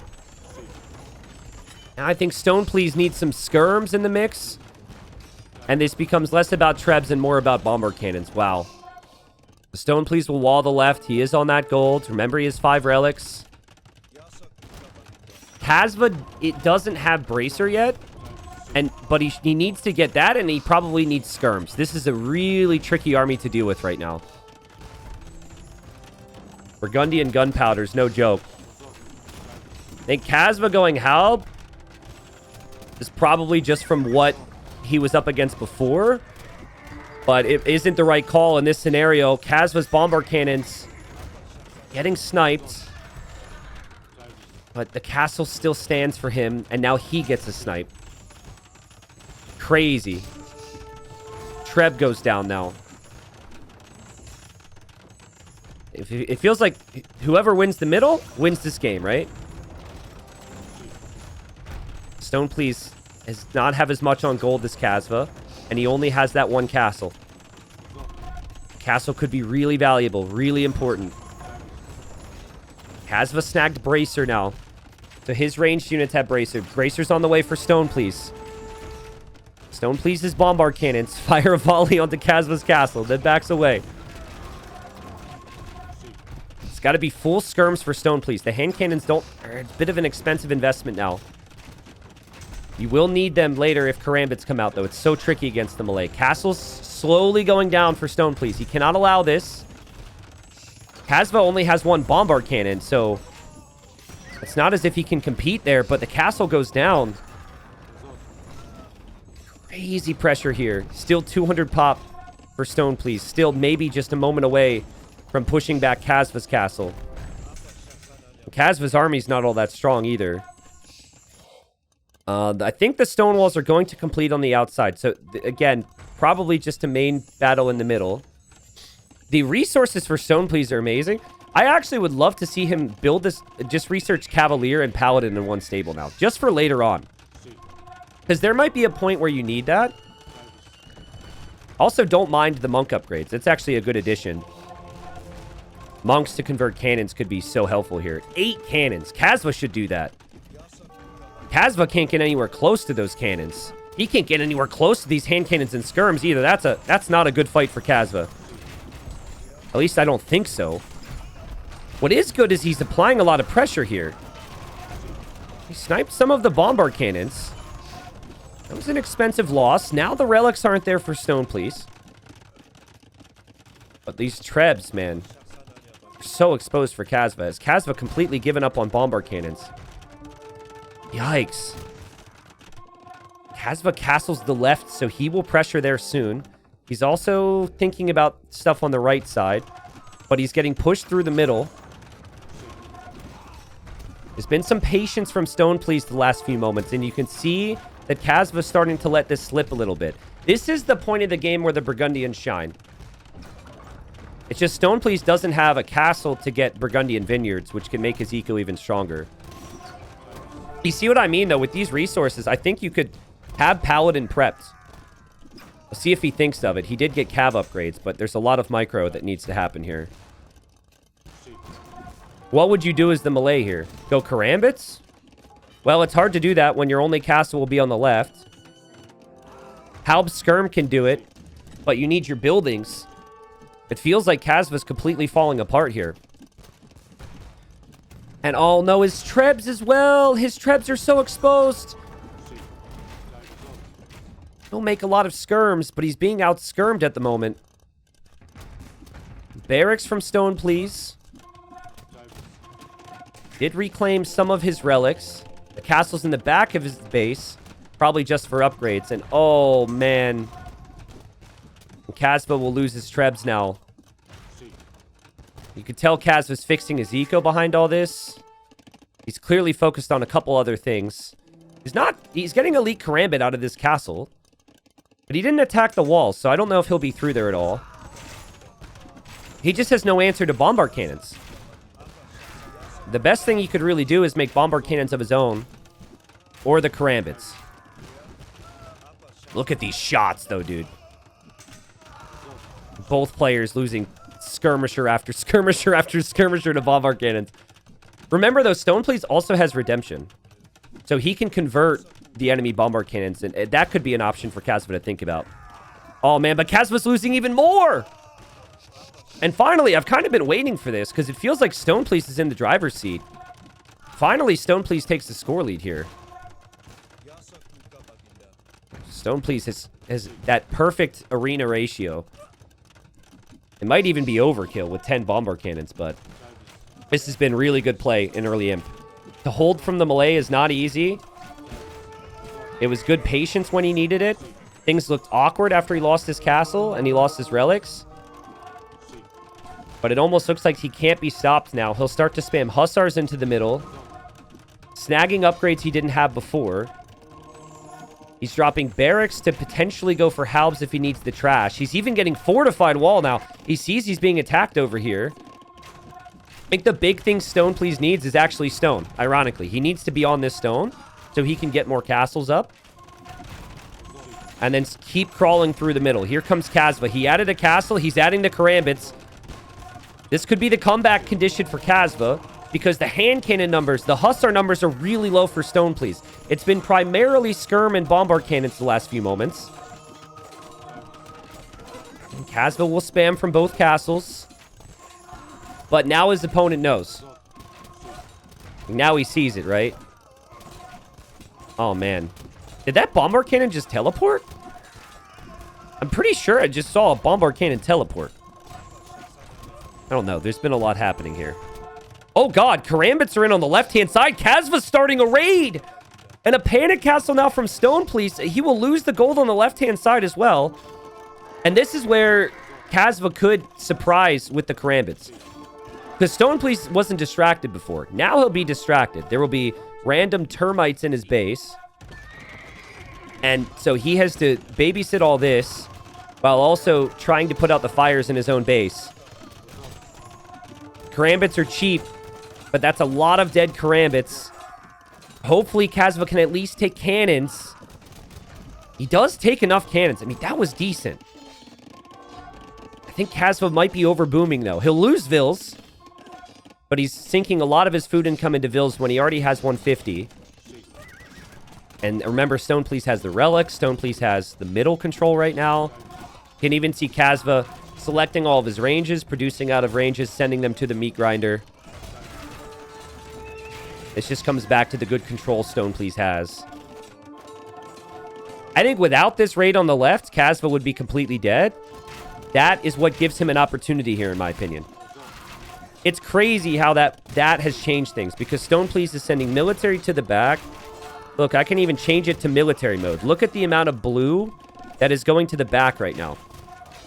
I think StonePlease needs some skirms in the mix. And this becomes less about trebs and more about bombard cannons. Wow. StonePlease will wall the left. He is on that gold. Remember, he has 5 relics. Kasva, it doesn't have Bracer yet. But he needs to get that, and he probably needs skirms. This is a really tricky army to deal with right now. Burgundian gunpowder's no joke. I think Kasva going Halb is probably just from what he was up against before. But it isn't the right call in this scenario. Kasva's bombard cannons getting sniped. But the castle still stands for him. And now he gets a snipe. Crazy. Treb goes down now. It feels like whoever wins the middle wins this game, right? StonePlease does not have as much on gold as Kasva, and he only has that one castle. Castle could be really valuable, really important. Kasva snagged Bracer now. So his ranged units have Bracer. Bracer's on the way for StonePlease. StonePlease's bombard cannons fire a volley onto Kasva's castle, then backs away. It's got to be full skirms for StonePlease. The hand cannons are a bit of an expensive investment now. You will need them later if Karambits come out, though. It's so tricky against the melee. Castle's slowly going down for StonePlease. He cannot allow this. Kasva only has one bombard cannon, so it's not as if he can compete there, but the castle goes down. Crazy pressure here. Still 200 pop for StonePlease. Still maybe just a moment away from pushing back Kasva's castle. Kasva's army's not all that strong either. I think the stone walls are going to complete on the outside. So, again, probably just a main battle in the middle. The resources for StonePlease are amazing. I actually would love to see him build this, just research Cavalier and Paladin in one stable now. Just for later on. Because there might be a point where you need that. Also, don't mind the monk upgrades. It's actually a good addition. Monks to convert cannons could be so helpful here. 8 cannons. Kasva should do that. Kasva can't get anywhere close to those cannons. He can't get anywhere close to these hand cannons and skirms either. That's not a good fight for Kasva. At least I don't think so. What is good is he's applying a lot of pressure here. He sniped some of the bombard cannons. That was an expensive loss. Now the relics aren't there for StonePlease. But these trebs, man, are so exposed for Kasva. Has Kasva completely given up on bombard cannons? Yikes. Kasva castles the left, so he will pressure there soon. He's also thinking about stuff on the right side, but he's getting pushed through the middle. There's been some patience from StonePlease the last few moments, and you can see that Kasva's starting to let this slip a little bit. This is the point of the game where the Burgundians shine. It's just StonePlease doesn't have a castle to get Burgundian vineyards, which can make his eco even stronger. You see what I mean, though? With these resources, I think you could have Paladin prepped. We'll see if he thinks of it. He did get cav upgrades, but there's a lot of micro that needs to happen here. What would you do as the melee here? Go Karambits? Well, it's hard to do that when your only castle will be on the left. Halb Skirm can do it, but you need your buildings. It feels like Kasva's completely falling apart here. And oh no, his trebs as well. His trebs are so exposed. He'll make a lot of skirms, but he's being out-skirmed at the moment. Barracks from StonePlease. Did reclaim some of his relics. The castle's in the back of his base. Probably just for upgrades. And oh, man. Kasva will lose his trebs now. You could tell Kasva's fixing his eco behind all this. He's clearly focused on a couple other things. He's getting elite Karambit out of this castle. But he didn't attack the walls, so I don't know if he'll be through there at all. He just has no answer to bombard cannons. The best thing he could really do is make bombard cannons of his own. Or the Karambits. Look at these shots, though, dude. Both players losing skirmisher after skirmisher after skirmisher to bombard cannons. Remember, though, StonePlease also has redemption. So he can convert the enemy bombard cannons, and that could be an option for Kasva to think about. Oh, man, but Kasva's losing even more! And finally, I've kind of been waiting for this, because it feels like StonePlease is in the driver's seat. Finally, StonePlease takes the score lead here. StonePlease has that perfect arena ratio. It might even be overkill with 10 bombard cannons, but this has been really good play in early imp. To hold from the melee is not easy. It was good patience when he needed it. Things looked awkward after he lost his castle and he lost his relics. But it almost looks like he can't be stopped now. He'll start to spam Hussars into the middle. Snagging upgrades he didn't have before. He's dropping barracks to potentially go for halbs if he needs the trash. He's even getting fortified wall now. He sees he's being attacked over here. I think the big thing StonePlease needs is actually stone, ironically. He needs to be on this stone so he can get more castles up. And then keep crawling through the middle. Here comes Kasva. He added a castle. He's adding the Karambits. This could be the comeback condition for Kasva because the hand cannon numbers, the Hussar numbers are really low for StonePlease. It's been primarily skirm and bombard cannons the last few moments. And Kasva will spam from both castles. But now his opponent knows. Now he sees it, right? Oh, man. Did that bombard cannon just teleport? I'm pretty sure I just saw a Bombard Cannon teleport. I don't know. There's been a lot happening here. Oh, God. Karambits are in on the left-hand side. Kasva's starting a raid. And a Panic Castle now from StonePlease. He will lose the gold on the left-hand side as well. And this is where Kasva could surprise with the Karambits. Because StonePlease wasn't distracted before. Now he'll be distracted. There will be random termites in his base. And so he has to babysit all this while also trying to put out the fires in his own base. Karambits are cheap, but that's a lot of dead Karambits. Hopefully Kasva can at least take cannons. He does take enough cannons. I mean, that was decent. I think Kasva might be overbooming, though. He'll lose Vils, but he's sinking a lot of his food income into Vils when he already has 150. And remember, StonePlease has the relics. StonePlease has the middle control right now. You can even see Kasva selecting all of his ranges, producing out of ranges, sending them to the meat grinder. This just comes back to the good control StonePlease has. I think without this raid on the left, Kasva would be completely dead. That is what gives him an opportunity here, in my opinion. It's crazy how that has changed things, because StonePlease is sending military to the back. Look, I can even change it to military mode. Look at the amount of blue that is going to the back right now.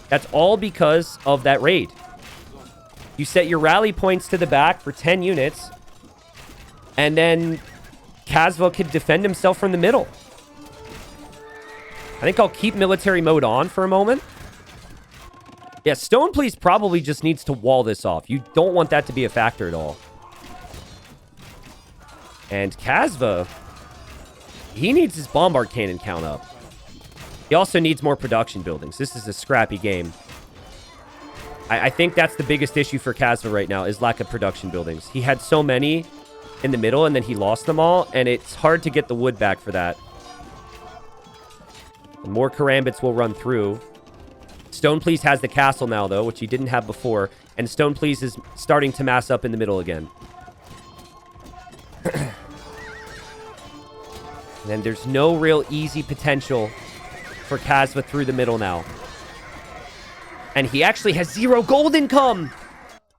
That's all because of that raid. You set your rally points to the back for 10 units, and then Kasva could defend himself from the middle. I think I'll keep military mode on for a moment. Yeah, StonePlease probably just needs to wall this off. You don't want that to be a factor at all. And Kasva, he needs his Bombard Cannon count up. He also needs more production buildings. This is a scrappy game. I think that's the biggest issue for Kasva right now, is lack of production buildings. He had so many in the middle, and then he lost them all, and it's hard to get the wood back for that. And more Karambits will run through. StonePlease has the castle now, though, which he didn't have before, and StonePlease is starting to mass up in the middle again. And then there's no real easy potential for Kasva through the middle now. And he actually has 0 gold income.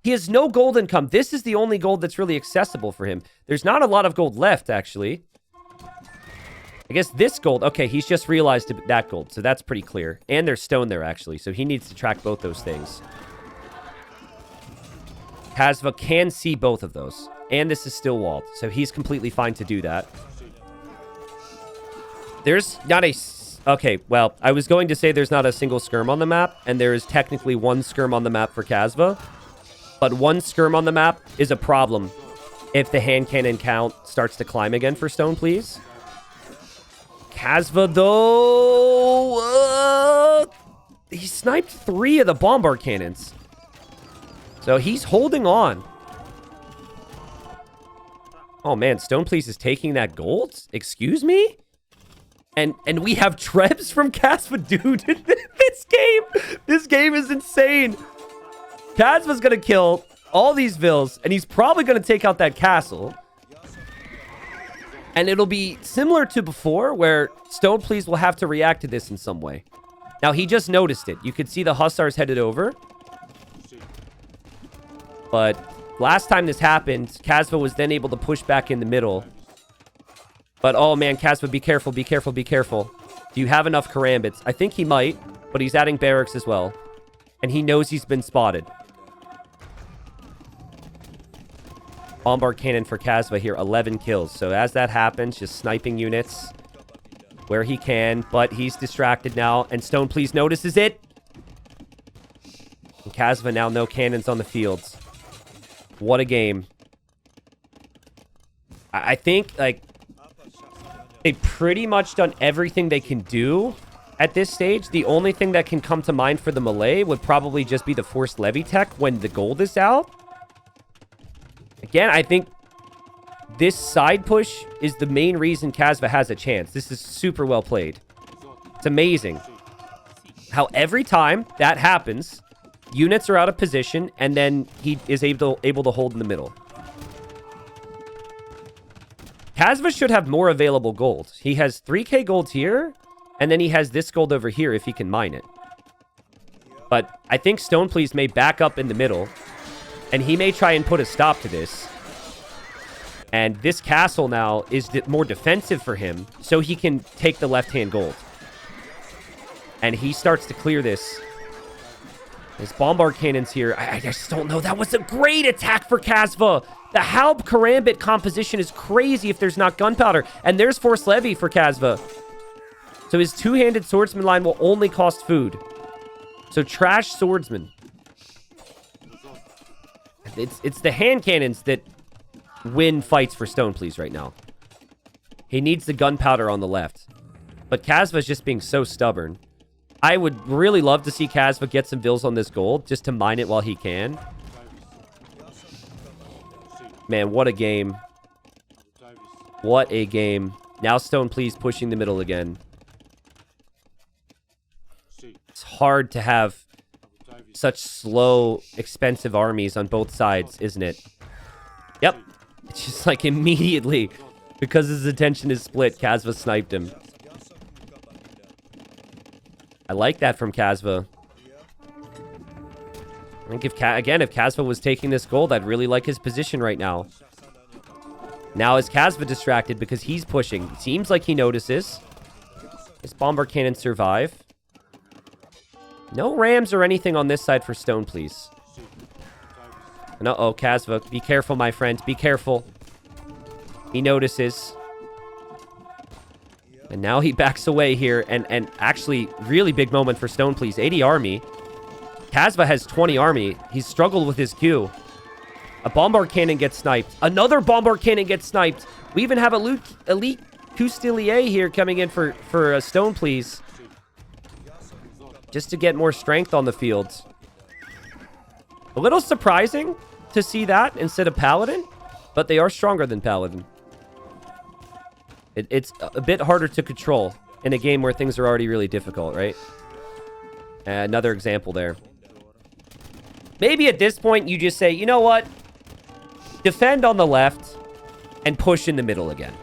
He has no gold income. This is the only gold that's really accessible for him. There's not a lot of gold left, actually. I guess this gold... Okay, he's just realized that gold, so that's pretty clear. And there's stone there, actually, so he needs to track both those things. Kasva can see both of those. And this is still walled, so he's completely fine to do that. There's not a... Okay, well, I was going to say there's not a single skirm on the map, and there is technically 1 skirm on the map for Kasva. But 1 skirm on the map is a problem if the hand cannon count starts to climb again for StonePlease. Kasva, though... he sniped 3 of the Bombard Cannons. So he's holding on. Oh, man, StonePlease is taking that gold? Excuse me? And we have Trebs from Kasva, dude. This game is insane. Kasva's going to kill all these Vils, and he's probably going to take out that castle. And it'll be similar to before, where StonePlease will have to react to this in some way. Now, he just noticed it. You could see the Hussars headed over. But last time this happened, Kasva was then able to push back in the middle. But, oh man, Kasva, be careful, be careful, be careful. Do you have enough Karambits? I think he might, but he's adding barracks as well. And he knows he's been spotted. Bombard Cannon for Kasva here, 11 kills. So as that happens, just sniping units where he can. But he's distracted now, and StonePlease notices it. And Kasva now no cannons on the fields. What a game. I think, like... they've pretty much done everything they can do at this stage. The only thing that can come to mind for the melee would probably just be the forced levy tech when the gold is out. Again, I think this side push is the main reason Kasva has a chance. This is super well played. It's amazing how every time that happens, units are out of position, and then he is able to hold in the middle. Kasva should have more available gold. He has 3k gold here, and then he has this gold over here if he can mine it. But I think StonePlease may back up in the middle, and he may try and put a stop to this. And this castle now is more defensive for him, so he can take the left-hand gold. And he starts to clear this. His bombard cannons here. I just don't know. That was a great attack for Kasva. The Halb Karambit composition is crazy if there's not gunpowder. And there's Force Levy for Kasva. So his two-handed swordsman line will only cost food. So trash swordsman. It's the hand cannons that win fights for StonePlease right now. He needs the gunpowder on the left. But Kasva's just being so stubborn. I would really love to see Kasva get some vills on this gold, just to mine it while he can. Man, what a game. What a game. Now StonePlease pushing the middle again. It's hard to have such slow, expensive armies on both sides, isn't it? Yep. It's just like immediately, because his attention is split, Kasva sniped him. I like that from Kasva. I think if Kasva was taking this gold, I'd really like his position right now. Now is Kasva distracted because he's pushing? Seems like he notices. His bombard cannons survive. No rams or anything on this side for StonePlease. And uh-oh, Kasva. Be careful, my friend. Be careful. He notices. And now he backs away here. And actually, really big moment for StonePlease. 80 army. Kasva has 20 army. He's struggled with his Q. A bombard cannon gets sniped. Another bombard cannon gets sniped. We even have elite Custilier here coming in for StonePlease. Just to get more strength on the field. A little surprising to see that instead of Paladin. But they are stronger than Paladin. It's a bit harder to control in a game where things are already really difficult, right? Another example there. Maybe at this point you just say, you know what? Defend on the left and push in the middle again.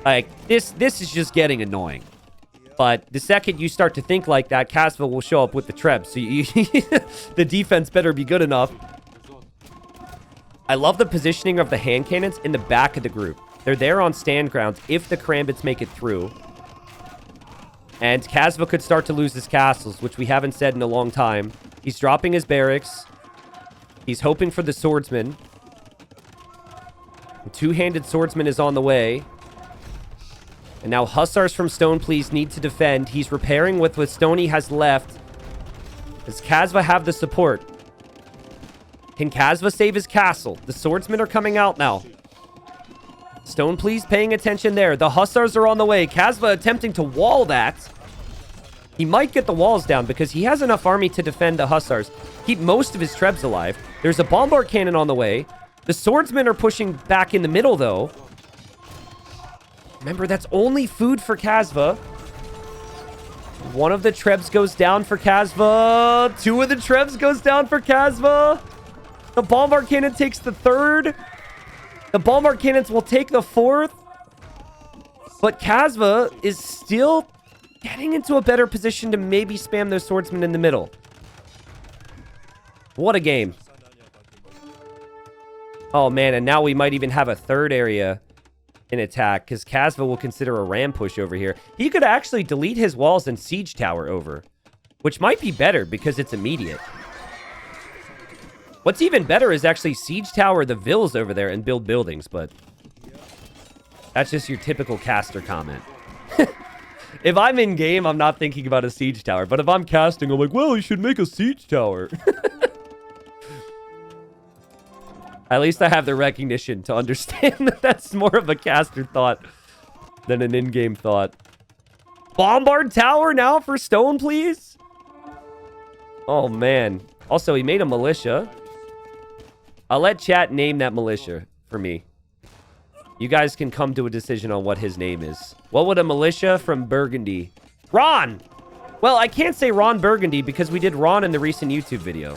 Like, this is just getting annoying. But the second you start to think like that, Kasva will show up with the Trebs. So the defense better be good enough. I love the positioning of the hand cannons in the back of the group. They're there on stand grounds if the Karambits make it through. And Kasva could start to lose his castles, which we haven't said in a long time. He's dropping his barracks. He's hoping for the swordsman. The two-handed swordsman is on the way. And now Hussars from StonePlease need to defend. He's repairing with what Stoney has left. Does Kasva have the support? Can Kasva save his castle? The swordsmen are coming out now. StonePlease paying attention there. The Hussars are on the way. Kasva attempting to wall that. He might get the walls down because he has enough army to defend the Hussars. Keep most of his Trebs alive. There's a bombard cannon on the way. The swordsmen are pushing back in the middle, though. Remember, that's only food for Kasva. One of the Trebs goes down for Kasva. Two of the Trebs goes down for Kasva. The bombard cannon takes the third. The bombard cannons will take the fourth. But Kasva is still getting into a better position to maybe spam those swordsmen in the middle. What a game. Oh, man. And now we might even have a third area in attack because Kasva will consider a ram push over here. He could actually delete his walls and siege tower over, which might be better because it's immediate. What's even better is actually siege tower the vills over there and build buildings, but that's just your typical caster comment. If I'm in game, I'm not thinking about a siege tower, but if I'm casting, I'm like, well, you should make a siege tower. At least I have the recognition to understand that that's more of a caster thought than an in-game thought. Bombard tower now for StonePlease? Oh, man. Also, he made a militia. I'll let chat name that militia for me. You guys can come to a decision on what his name is. What would a militia from Burgundy? Ron! Well, I can't say Ron Burgundy because we did Ron in the recent YouTube video.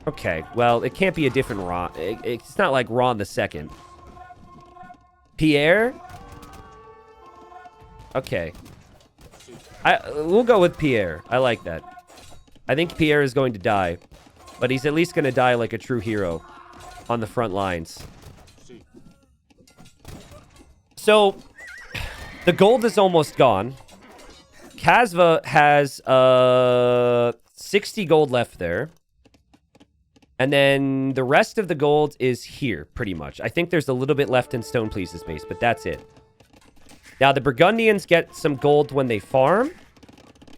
Okay, well, it can't be a different Ron. It's not like Ron the Second. Pierre? Okay. We'll go with Pierre. I like that. I think Pierre is going to die. But he's at least going to die like a true hero on the front lines. So, the gold is almost gone. Kasva has 60 gold left there. And then the rest of the gold is here, pretty much. I think there's a little bit left in StonePlease's base, but that's it. Now, the Burgundians get some gold when they farm.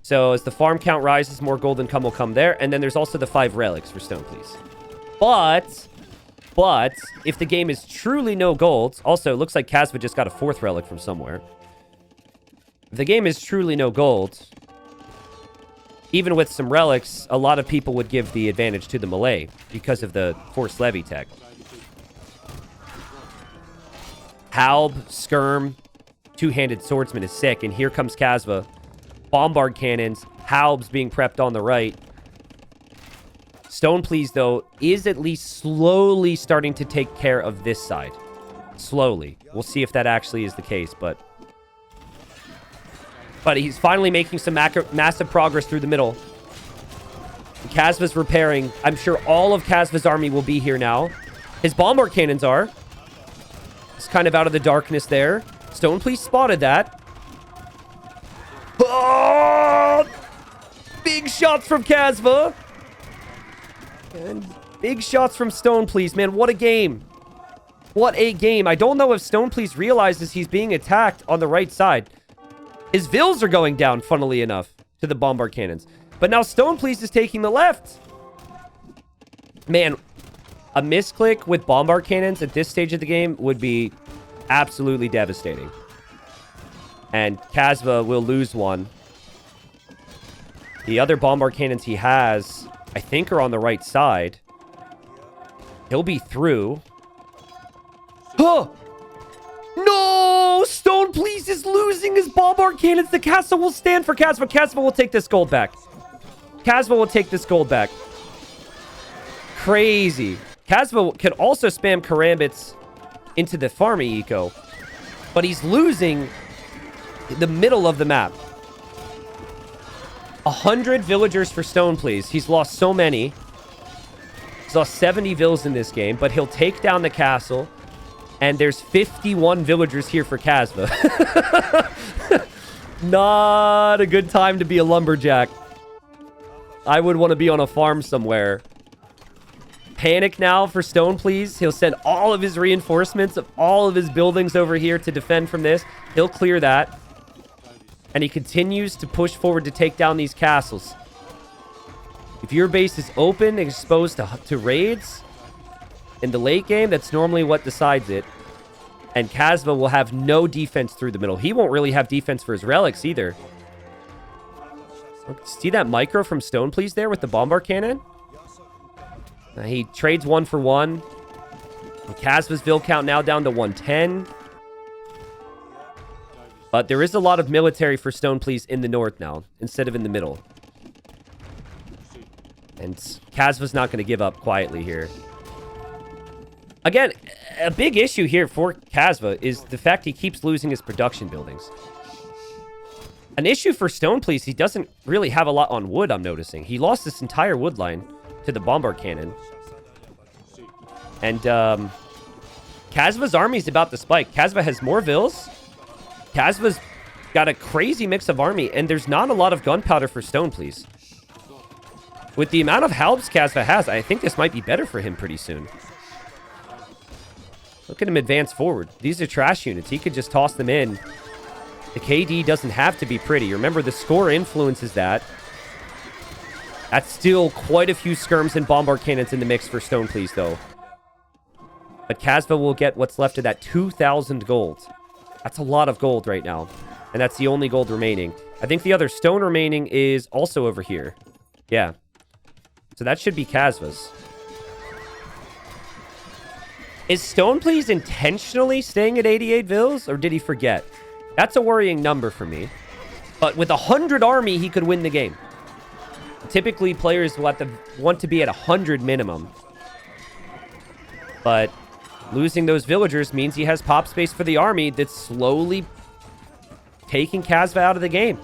So, as the farm count rises, more gold income will come there. And then there's also the 5 relics for StonePlease. But, if the game is truly no gold... Also, it looks like Kasva just got a 4th relic from somewhere. If the game is truly no gold... Even with some relics, a lot of people would give the advantage to the melee because of the forced levy tech. Halb, Skirm, two-handed swordsman is sick, and here comes Kasva. Bombard cannons, Halb's being prepped on the right. StonePlease, though, is at least slowly starting to take care of this side. Slowly. We'll see if that actually is the case, but he's finally making some massive progress through the middle. Kasva's repairing. I'm sure all of Kasva's army will be here now. His bombard cannons are. It's kind of out of the darkness there. StonePlease spotted that. Oh! Big shots from Kasva. And big shots from StonePlease. Man, what a game. What a game. I don't know if StonePlease realizes he's being attacked on the right side. His vills are going down, funnily enough, to the bombard cannons. But now StonePlease is taking the left. Man, a misclick with bombard cannons at this stage of the game would be absolutely devastating. And Kasva will lose one. The other bombard cannons he has, I think, are on the right side. He'll be through. Huh! No! StonePlease is losing his bombard cannons. The castle will stand for Kasva. Kasva will take this gold back. Kasva will take this gold back. Crazy. Kasva can also spam karambits into the farming eco. But he's losing the middle of the map. 100 villagers for StonePlease. He's lost so many. He's lost 70 vills in this game. But he'll take down the castle. And there's 51 villagers here for Kasva. Not a good time to be a lumberjack. I would want to be on a farm somewhere. Panic now for StonePlease. He'll send all of his reinforcements of all of his buildings over here to defend from this. He'll clear that. And he continues to push forward to take down these castles. If your base is open and exposed to raids in the late game, that's normally what decides it. And Kasva will have no defense through the middle. He won't really have defense for his relics either. See that micro from StonePlease there with the bombard cannon? He trades 1 for 1. Kasva's vill count now down to 110. But there is a lot of military for StonePlease in the north now, instead of in the middle. And Kasva's not going to give up quietly here. Again, a big issue here for Kasva is the fact he keeps losing his production buildings. An issue for StonePlease, he doesn't really have a lot on wood, I'm noticing. He lost this entire wood line to the bombard cannon. And Kasva's army is about to spike. Kasva has more vills. Kasva's got a crazy mix of army, and there's not a lot of gunpowder for StonePlease. With the amount of halbs Kasva has, I think this might be better for him pretty soon. Look at him advance forward. These are trash units. He could just toss them in. The KD doesn't have to be pretty. Remember, the score influences that. That's still quite a few skirms and bombard cannons in the mix for StonePlease, though. But Kasva will get what's left of that 2,000 gold. That's a lot of gold right now. And that's the only gold remaining. I think the other stone remaining is also over here. Yeah. So that should be Kasva's. Is StonePlease intentionally staying at 88 vills, or did he forget? That's a worrying number for me. But with 100 army, he could win the game. Typically, players want to be at 100 minimum. But losing those villagers means he has pop space for the army that's slowly taking Kasva out of the game.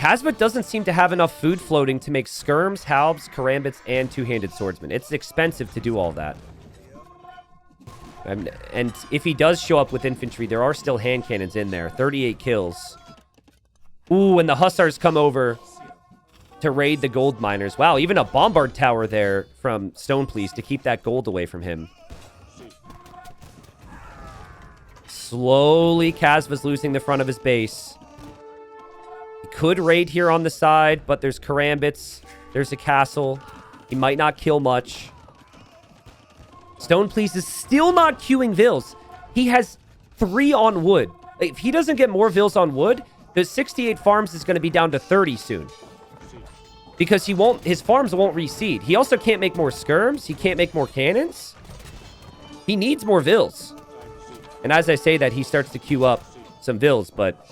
Kasva doesn't seem to have enough food floating to make skirms, halbs, karambits, and two-handed swordsmen. It's expensive to do all that. And if he does show up with infantry, there are still hand cannons in there. 38 kills. Ooh, and the hussars come over to raid the gold miners. Wow, even a bombard tower there from StonePlease to keep that gold away from him. Slowly, Kasva's losing the front of his base. He could raid here on the side, but there's karambits. There's a castle. He might not kill much. StonePlease is still not queuing vills. He has 3 on wood. If he doesn't get more vills on wood, the 68 farms is going to be down to 30 soon. Because his farms won't reseed. He also can't make more skirms. He can't make more cannons. He needs more vills. And as I say that, he starts to queue up some vills, but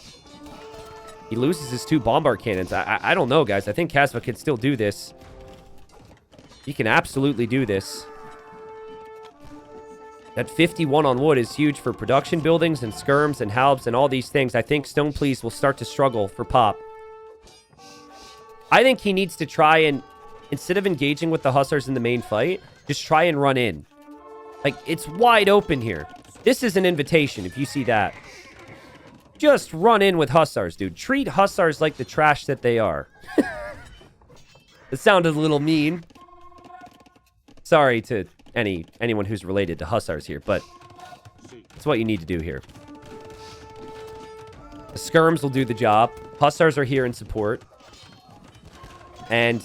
he loses his 2 bombard cannons. I don't know, guys. I think Kasva can still do this. He can absolutely do this. That 51 on wood is huge for production buildings and skirms and halbs and all these things. I think StonePlease will start to struggle for pop. I think he needs to try and, instead of engaging with the hussars in the main fight, just try and run in. Like, it's wide open here. This is an invitation, if you see that. Just run in with hussars, dude. Treat hussars like the trash that they are. It sounded a little mean. Sorry to anyone who's related to hussars here, but it's what you need to do here. The skirms will do the job. Hussars are here in support. And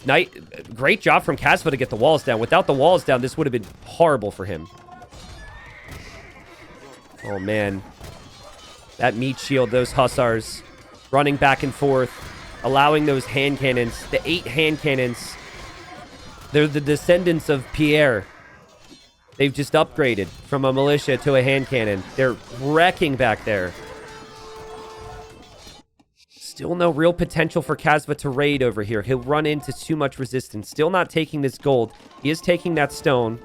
great job from Kasva to get the walls down. Without the walls down, this would have been horrible for him. Oh, man. That meat shield, those hussars running back and forth, allowing those hand cannons, the 8 hand cannons. They're the descendants of Pierre. They've just upgraded from a militia to a hand cannon. They're wrecking back there. Still no real potential for Kasva to raid over here. He'll run into too much resistance. Still not taking this gold. He is taking that stone.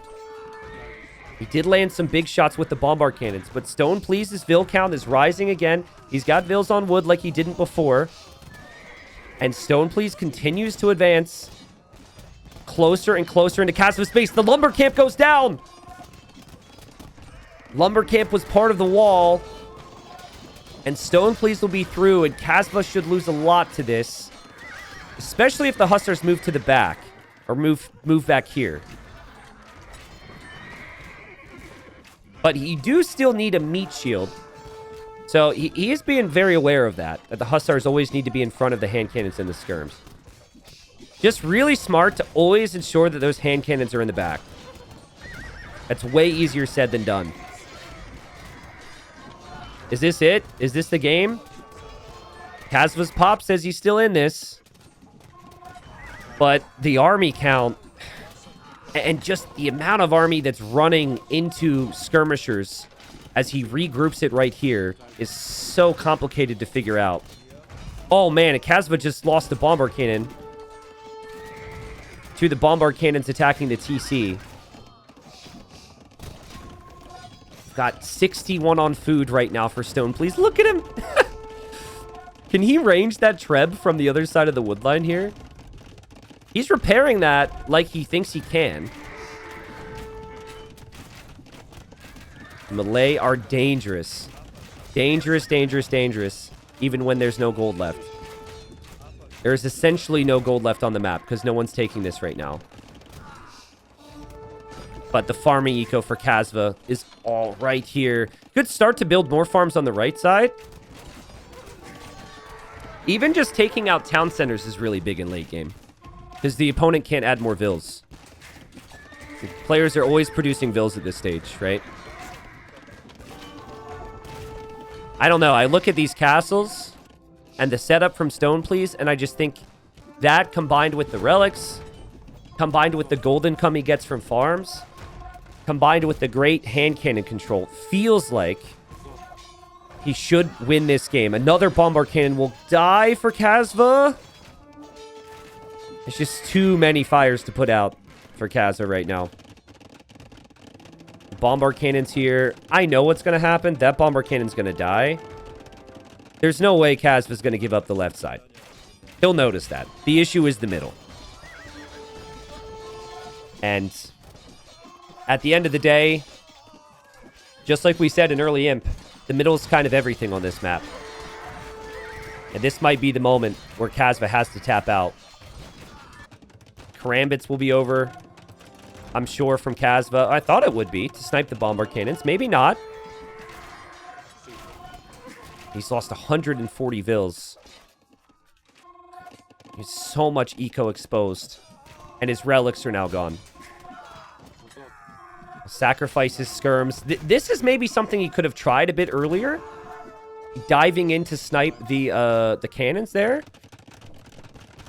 He did land some big shots with the bombard cannons, but StonePlease's vill count is rising again. He's got vills on wood like he didn't before. And StonePlease continues to advance closer and closer into Kasva's base. The lumber camp goes down. Lumber camp was part of the wall. And StonePlease will be through, and Kasva should lose a lot to this. Especially if the hussars move to the back. Or move back here. But you do still need a meat shield. So he is being very aware of that. That the hussars always need to be in front of the hand cannons and the skirms. Just really smart to always ensure that those hand cannons are in the back. That's way easier said than done. Is this it? Is this the game? Kasva's pop says he's still in this. But the army count and just the amount of army that's running into skirmishers as he regroups it right here is so complicated to figure out. Oh man, and Kasva just lost the bombard cannon to the bombard cannons attacking the TC. Got 61 on food right now for StonePlease. Look at him. Can he range that Treb from the other side of the wood line here? He's repairing that like he thinks he can. Melee are dangerous. Dangerous, dangerous, dangerous. Even when there's no gold left. There's essentially no gold left on the map because no one's taking this right now. But the farming eco for Kasva is all right here. Good start to build more farms on the right side. Even just taking out town centers is really big in late game. Because the opponent can't add more vills. The players are always producing vills at this stage, right? I don't know. I look at these castles and the setup from StonePlease, and I just think that combined with the relics, combined with the gold income he gets from farms, combined with the great hand cannon control, feels like he should win this game. Another bombard cannon will die for Kasva. It's just too many fires to put out for Kasva right now. Bombard cannons here. I know what's going to happen. That bombard cannon's going to die. There's no way Kasva's going to give up the left side. He'll notice that. The issue is the middle. And at the end of the day, just like we said in early Imp, the middle is kind of everything on this map. And this might be the moment where Kasva has to tap out. Karambits will be over, I'm sure, from Kasva. I thought it would be to snipe the bombard cannons. Maybe not. He's lost 140 Vils. He's so much eco exposed. And his relics are now gone. Sacrifices skirms. This is maybe something he could have tried a bit earlier. Diving in to snipe the cannons there.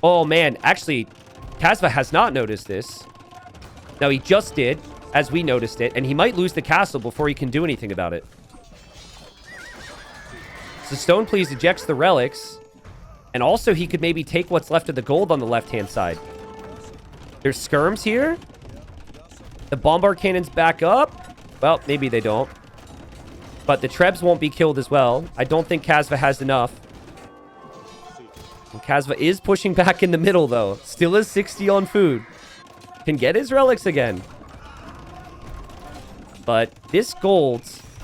Oh, man. Actually, Kasva has not noticed this. No, he just did, as we noticed it. And he might lose the castle before he can do anything about it. So StonePlease ejects the relics. And also, he could maybe take what's left of the gold on the left-hand side. There's skirms here. The bombard cannons back up. Well, maybe they don't. But the Trebs won't be killed as well. I don't think Kasva has enough. And Kasva is pushing back in the middle, though. Still is 60 on food. Can get his relics again. But this gold,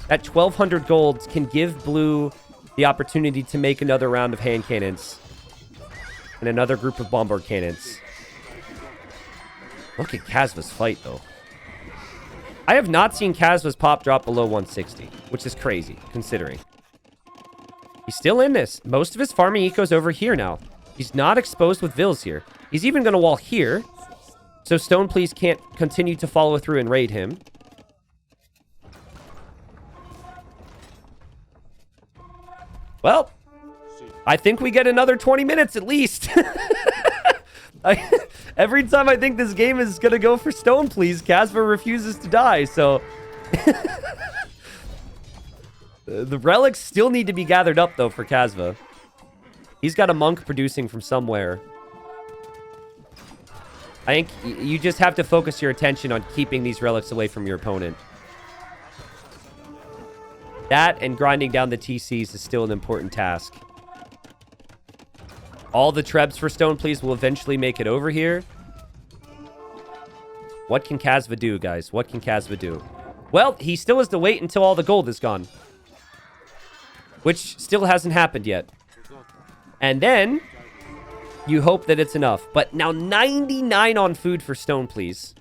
that 1,200 gold, can give Blue the opportunity to make another round of hand cannons. And another group of bombard cannons. Look at Kasva's fight, though. I have not seen Kasva's pop drop below 160, which is crazy, considering. He's still in this. Most of his farming eco's over here now. He's not exposed with Vils here. He's even going to wall here, so StonePlease can't continue to follow through and raid him. Well, I think we get another 20 minutes at least. Every time I think this game is going to go for StonePlease, Kasva refuses to die, so... The relics still need to be gathered up, though, for Kasva. He's got a monk producing from somewhere. I think you just have to focus your attention on keeping these relics away from your opponent. That and grinding down the TCs is still an important task. All the Trebs for StonePlease will eventually make it over here. What can Kasva do, guys? What can Kasva do? Well, he still has to wait until all the gold is gone. Which still hasn't happened yet. And then, you hope that it's enough. But now 99 on food for StonePlease.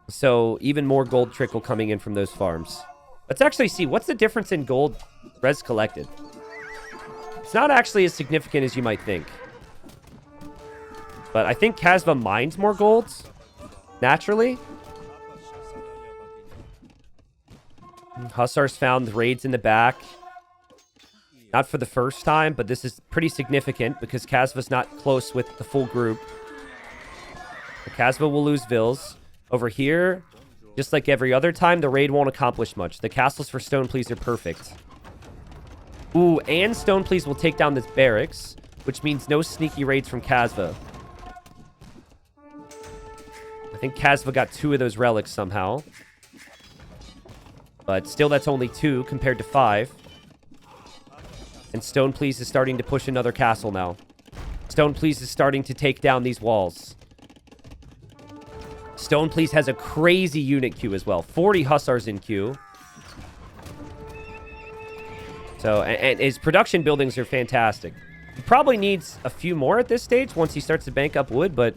So, even more gold trickle coming in from those farms. Let's actually see, what's the difference in gold res collected? It's not actually as significant as you might think. But I think Kasva mines more golds, naturally. Hussars found raids in the back. Not for the first time, but this is pretty significant because Kasva's not close with the full group. But Kasva will lose Vils. Over here, just like every other time, the raid won't accomplish much. The castles for StonePlease are perfect. Ooh, and StonePlease will take down this barracks, which means no sneaky raids from Kasva. I think Kasva got 2 of those relics somehow. But still, that's only 2 compared to 5. And StonePlease is starting to push another castle now. StonePlease is starting to take down these walls. StonePlease has a crazy unit queue as well. 40 Hussars in queue. So, and his production buildings are fantastic. He probably needs a few more at this stage once he starts to bank up wood, but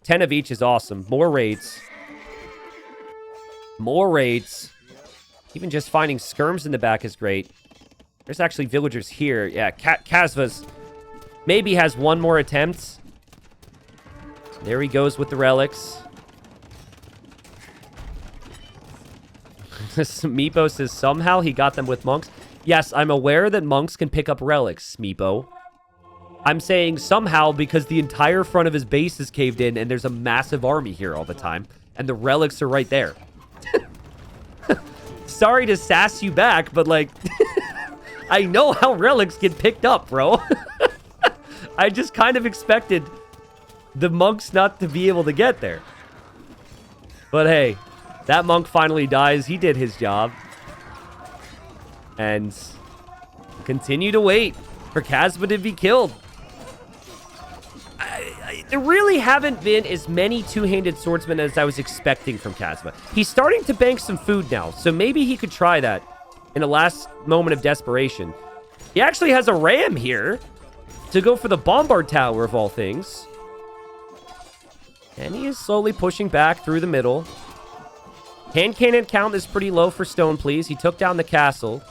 10 of each is awesome. More raids. More raids. Even just finding skirms in the back is great. There's actually villagers here. Yeah, Kasva's maybe has one more attempt. There he goes with the relics. Meepo says somehow he got them with monks. Yes, I'm aware that monks can pick up relics, Meepo. I'm saying somehow because the entire front of his base is caved in and there's a massive army here all the time. And the relics are right there. Sorry to sass you back, but like... I know how relics get picked up, bro. I just kind of expected the monks not to be able to get there. But hey, that monk finally dies. He did his job. And continue to wait. for Kasva to be killed. There really haven't been as many two-handed swordsmen as I was expecting from Kasva. He's starting to bank some food now, so maybe he could try that in a last moment of desperation. He actually has a ram here to go for the Bombard Tower of all things. And he is slowly pushing back through the middle. Hand cannon count is pretty low for StonePlease. He took down the castle.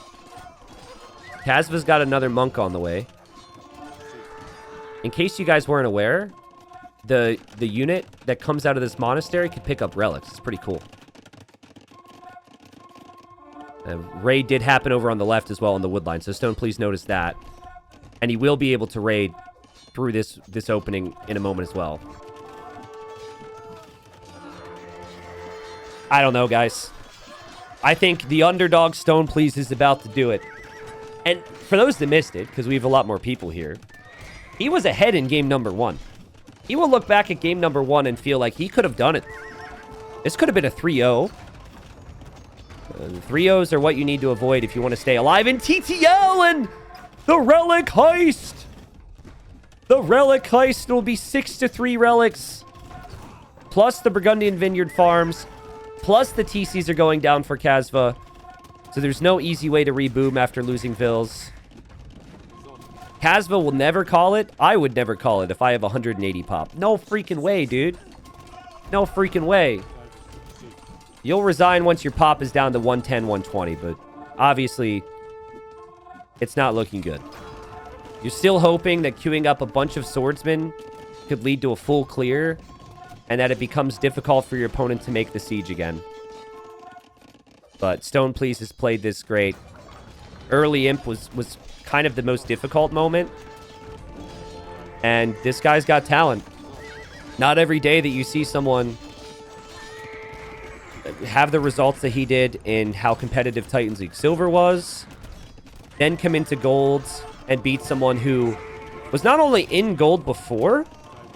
Kasva's got another monk on the way. In case you guys weren't aware, the unit that comes out of this monastery could pick up relics. It's pretty cool. Raid did happen over on the left as well on the woodline, so StonePlease noticed that. And he will be able to raid through this opening in a moment as well. I don't know, guys. I think the underdog StonePlease is about to do it. And for those that missed it, because we have a lot more people here, he was ahead in game number 1. He will look back at game number 1 and feel like he could have done it. This could have been a 3-0. 3-0s are what you need to avoid if you want to stay alive in TTL and the Relic Heist. The Relic Heist will be 6-3 relics. Plus the Burgundian Vineyard farms. Plus the TCs are going down for Kasva. So there's no easy way to reboom after losing Vills. Kasva will never call it. I would never call it if I have 180 pop. No freaking way, dude. No freaking way. You'll resign once your pop is down to 110, 120, but obviously it's not looking good. You're still hoping that queuing up a bunch of swordsmen could lead to a full clear and that it becomes difficult for your opponent to make the siege again. But StonePlease has played this great. Early Imp was kind of the most difficult moment. And this guy's got talent. Not every day that you see someone have the results that he did in how competitive Titans League Silver was, then come into Gold and beat someone who was not only in Gold before,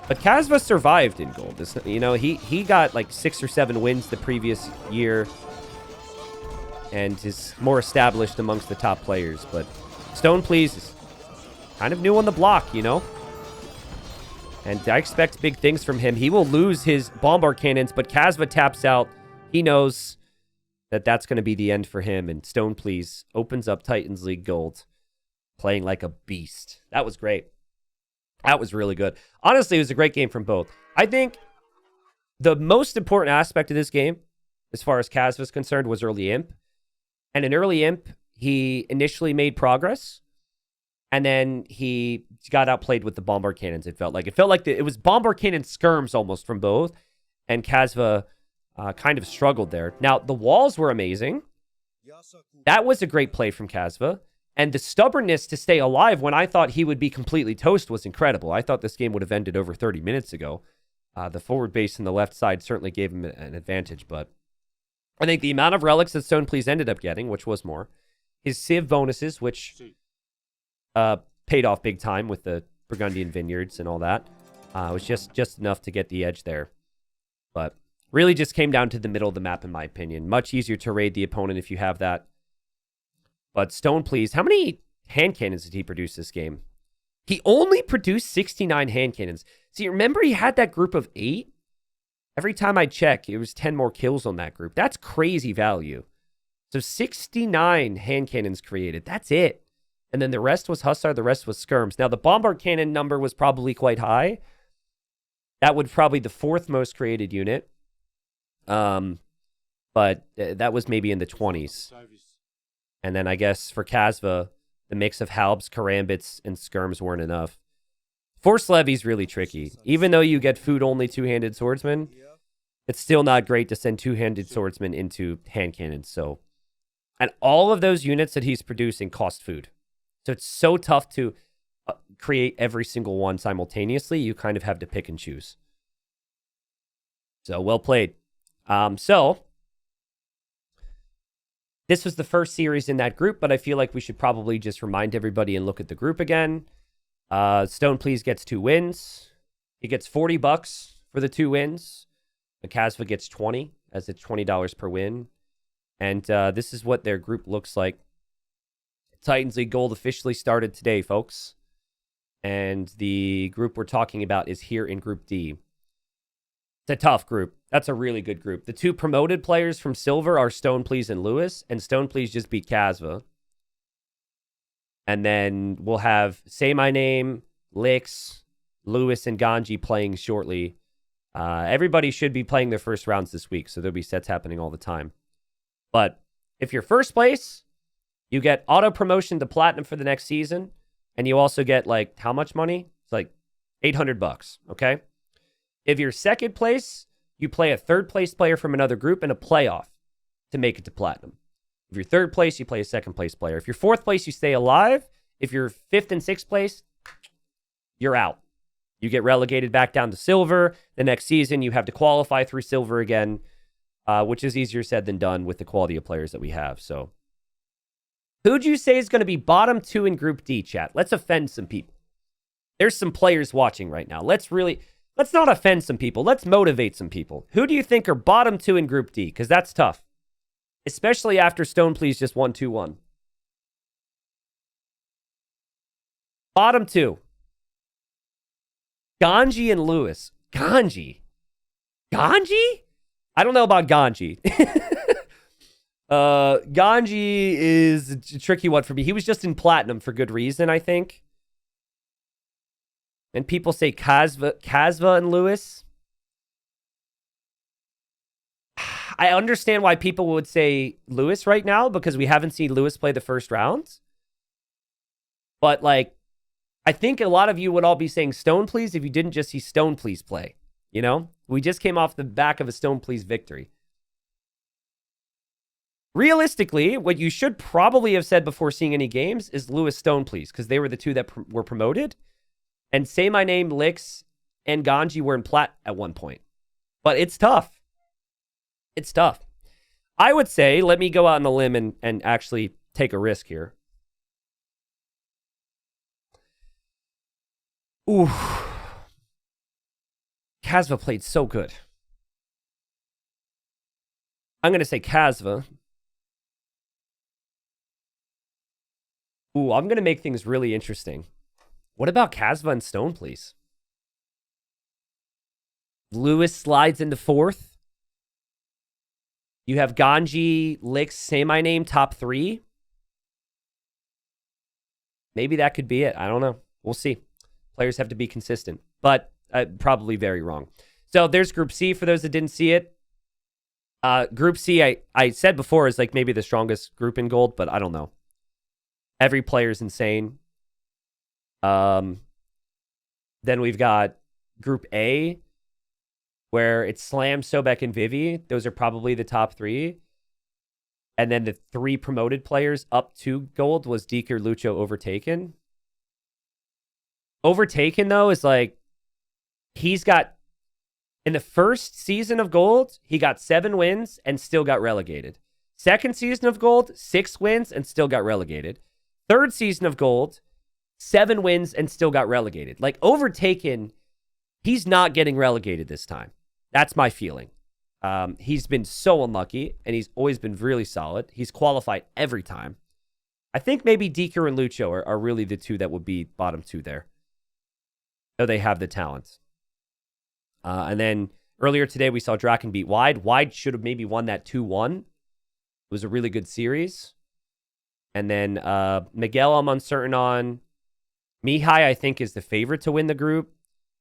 but Kasva survived in Gold. This, you know, he got like 6 or 7 wins the previous year and is more established amongst the top players. But StonePlease is kind of new on the block, you know? And I expect big things from him. He will lose his Bombard Cannons, but Kasva taps out. He knows that that's going to be the end for him. And StonePlease opens up Titans League Gold, playing like a beast. That was great. That was really good. Honestly, it was a great game from both. I think the most important aspect of this game, as far as Kasva is concerned, was early Imp. And in early Imp, he initially made progress, and then he got outplayed with the Bombard Cannons, it felt like. It was Bombard Cannon skirms almost from both, and Kasva kind of struggled there. Now, the walls were amazing. That was a great play from Kasva. And the stubbornness to stay alive when I thought he would be completely toast was incredible. I thought this game would have ended over 30 minutes ago. The forward base on the left side certainly gave him an advantage, but I think the amount of relics that StonePlease ended up getting, which was more, his Civ bonuses, which paid off big time with the Burgundian Vineyards and all that, was just enough to get the edge there. But really just came down to the middle of the map, in my opinion. Much easier to raid the opponent if you have that. But StonePlease, how many hand cannons did he produce this game? He only produced 69 hand cannons. See, remember he had that group of 8? Every time I check, it was 10 more kills on that group. That's crazy value. So 69 hand cannons created. That's it. And then the rest was Hussar, the rest was skirms. Now, the Bombard Cannon number was probably quite high. That would probably the 4th most created unit. But that was maybe in the 20s. And then I guess for Kasva, the mix of halbs, karambits, and skirms weren't enough. Force Levy's really tricky. Even though you get food-only two-handed swordsmen, it's still not great to send two-handed swordsmen into hand cannons. So, and all of those units that he's producing cost food. So it's so tough to create every single one simultaneously. You kind of have to pick and choose. So, well played. This was the first series in that group, but I feel like we should probably just remind everybody and look at the group again. StonePlease gets 2 wins. He gets $40 for the 2 wins. The Kasva gets 20, as it's $20 per win. And this is what their group looks like. Titans League Gold officially started today, folks. And the group we're talking about is here in Group D. It's a tough group. That's a really good group. The two promoted players from Silver are StonePlease and Lewis, and StonePlease just beat Kasva. And then we'll have Say My Name, Lix, Lewis, and Ganji playing shortly. Everybody should be playing their first rounds this week, so there'll be sets happening all the time. But if you're first place, you get auto promotion to Platinum for the next season, and you also get, like, how much money? It's like $800, okay? If you're second place, you play a third place player from another group in a playoff to make it to Platinum. If you're third place, you play a second place player. If you're fourth place, you stay alive. If you're fifth and sixth place, you're out. You get relegated back down to Silver. The next season, you have to qualify through Silver again, which is easier said than done with the quality of players that we have. So, who'd you say is going to be bottom 2 in Group D, chat? Let's offend some people. There's some players watching right now. Let's not offend some people. Let's motivate some people. Who do you think are bottom 2 in Group D? Because that's tough. Especially after StonePlease just won 2-1. Bottom 2. Ganji and Lewis. Ganji? I don't know about Ganji. Ganji is a tricky one for me. He was just in Platinum for good reason, I think. And people say Kasva and Lewis. I understand why people would say Lewis right now because we haven't seen Lewis play the first rounds. But, like, I think a lot of you would all be saying StonePlease if you didn't just see StonePlease play. You know? We just came off the back of a StonePlease victory. Realistically, what you should probably have said before seeing any games is Lewis StonePlease because they were the two that were promoted. And Say My Name, Lix, and Ganji were in Plat at one point. But it's tough. It's tough. I would say, let me go out on a limb and actually take a risk here. Ooh. Kasva played so good. I'm going to say Kasva. Ooh, I'm going to make things really interesting. What about Kasva and StonePlease? Lewis slides into fourth. You have Ganji, Lix, Say My Name, top 3. Maybe that could be it. I don't know. We'll see. Players have to be consistent, but probably very wrong. So there's Group C for those that didn't see it. Group C, I said before, is like maybe the strongest group in gold, but I don't know. Every player's insane. Then we've got Group A, where it's Slam, Sobek, and Vivi. Those are probably the top 3. And then the 3 promoted players up to gold was Deeker, Lucho, Overtaken. Overtaken, though, is like, he's got, in the first season of gold, he got 7 wins and still got relegated. Second season of gold, 6 wins and still got relegated. Third season of gold, 7 wins and still got relegated. Like, Overtaken, he's not getting relegated this time. That's my feeling. He's been so unlucky, and he's always been really solid. He's qualified every time. I think maybe Deeker and Lucho are really the 2 that would be bottom 2 there. Though they have the talents. And then earlier today, we saw Draken beat Wide. Wide should have maybe won that 2-1. It was a really good series. And then Miguel, I'm uncertain on. Mihai, I think, is the favorite to win the group.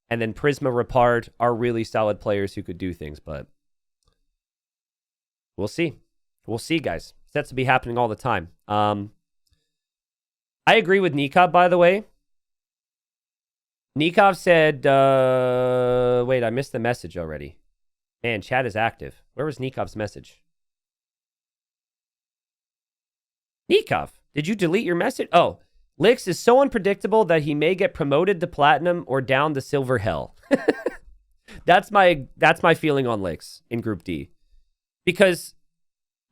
And then Prisma, Rapard are really solid players who could do things, but we'll see. We'll see, guys. Sets will be happening all the time. I agree with Nikov, by the way. Nikov said, wait, I missed the message already. Man, chat is active. Where was Nikov's message? Nikov, did you delete your message? Oh, Lix is so unpredictable that he may get promoted to Platinum or down to Silver Hell. That's my feeling on Lix in Group D. Because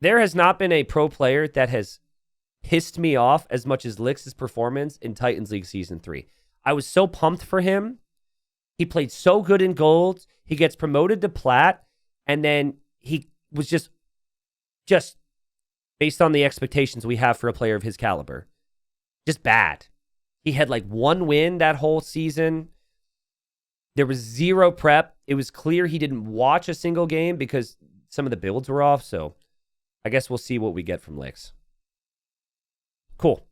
there has not been a pro player that has pissed me off as much as Lix's performance in Titans League Season 3. I was so pumped for him. He played so good in gold. He gets promoted to Plat, and then he was just based on the expectations we have for a player of his caliber. Just bad. He had like 1 win that whole season. There was 0 prep. It was clear he didn't watch a single game because some of the builds were off. So I guess we'll see what we get from Licks. Cool.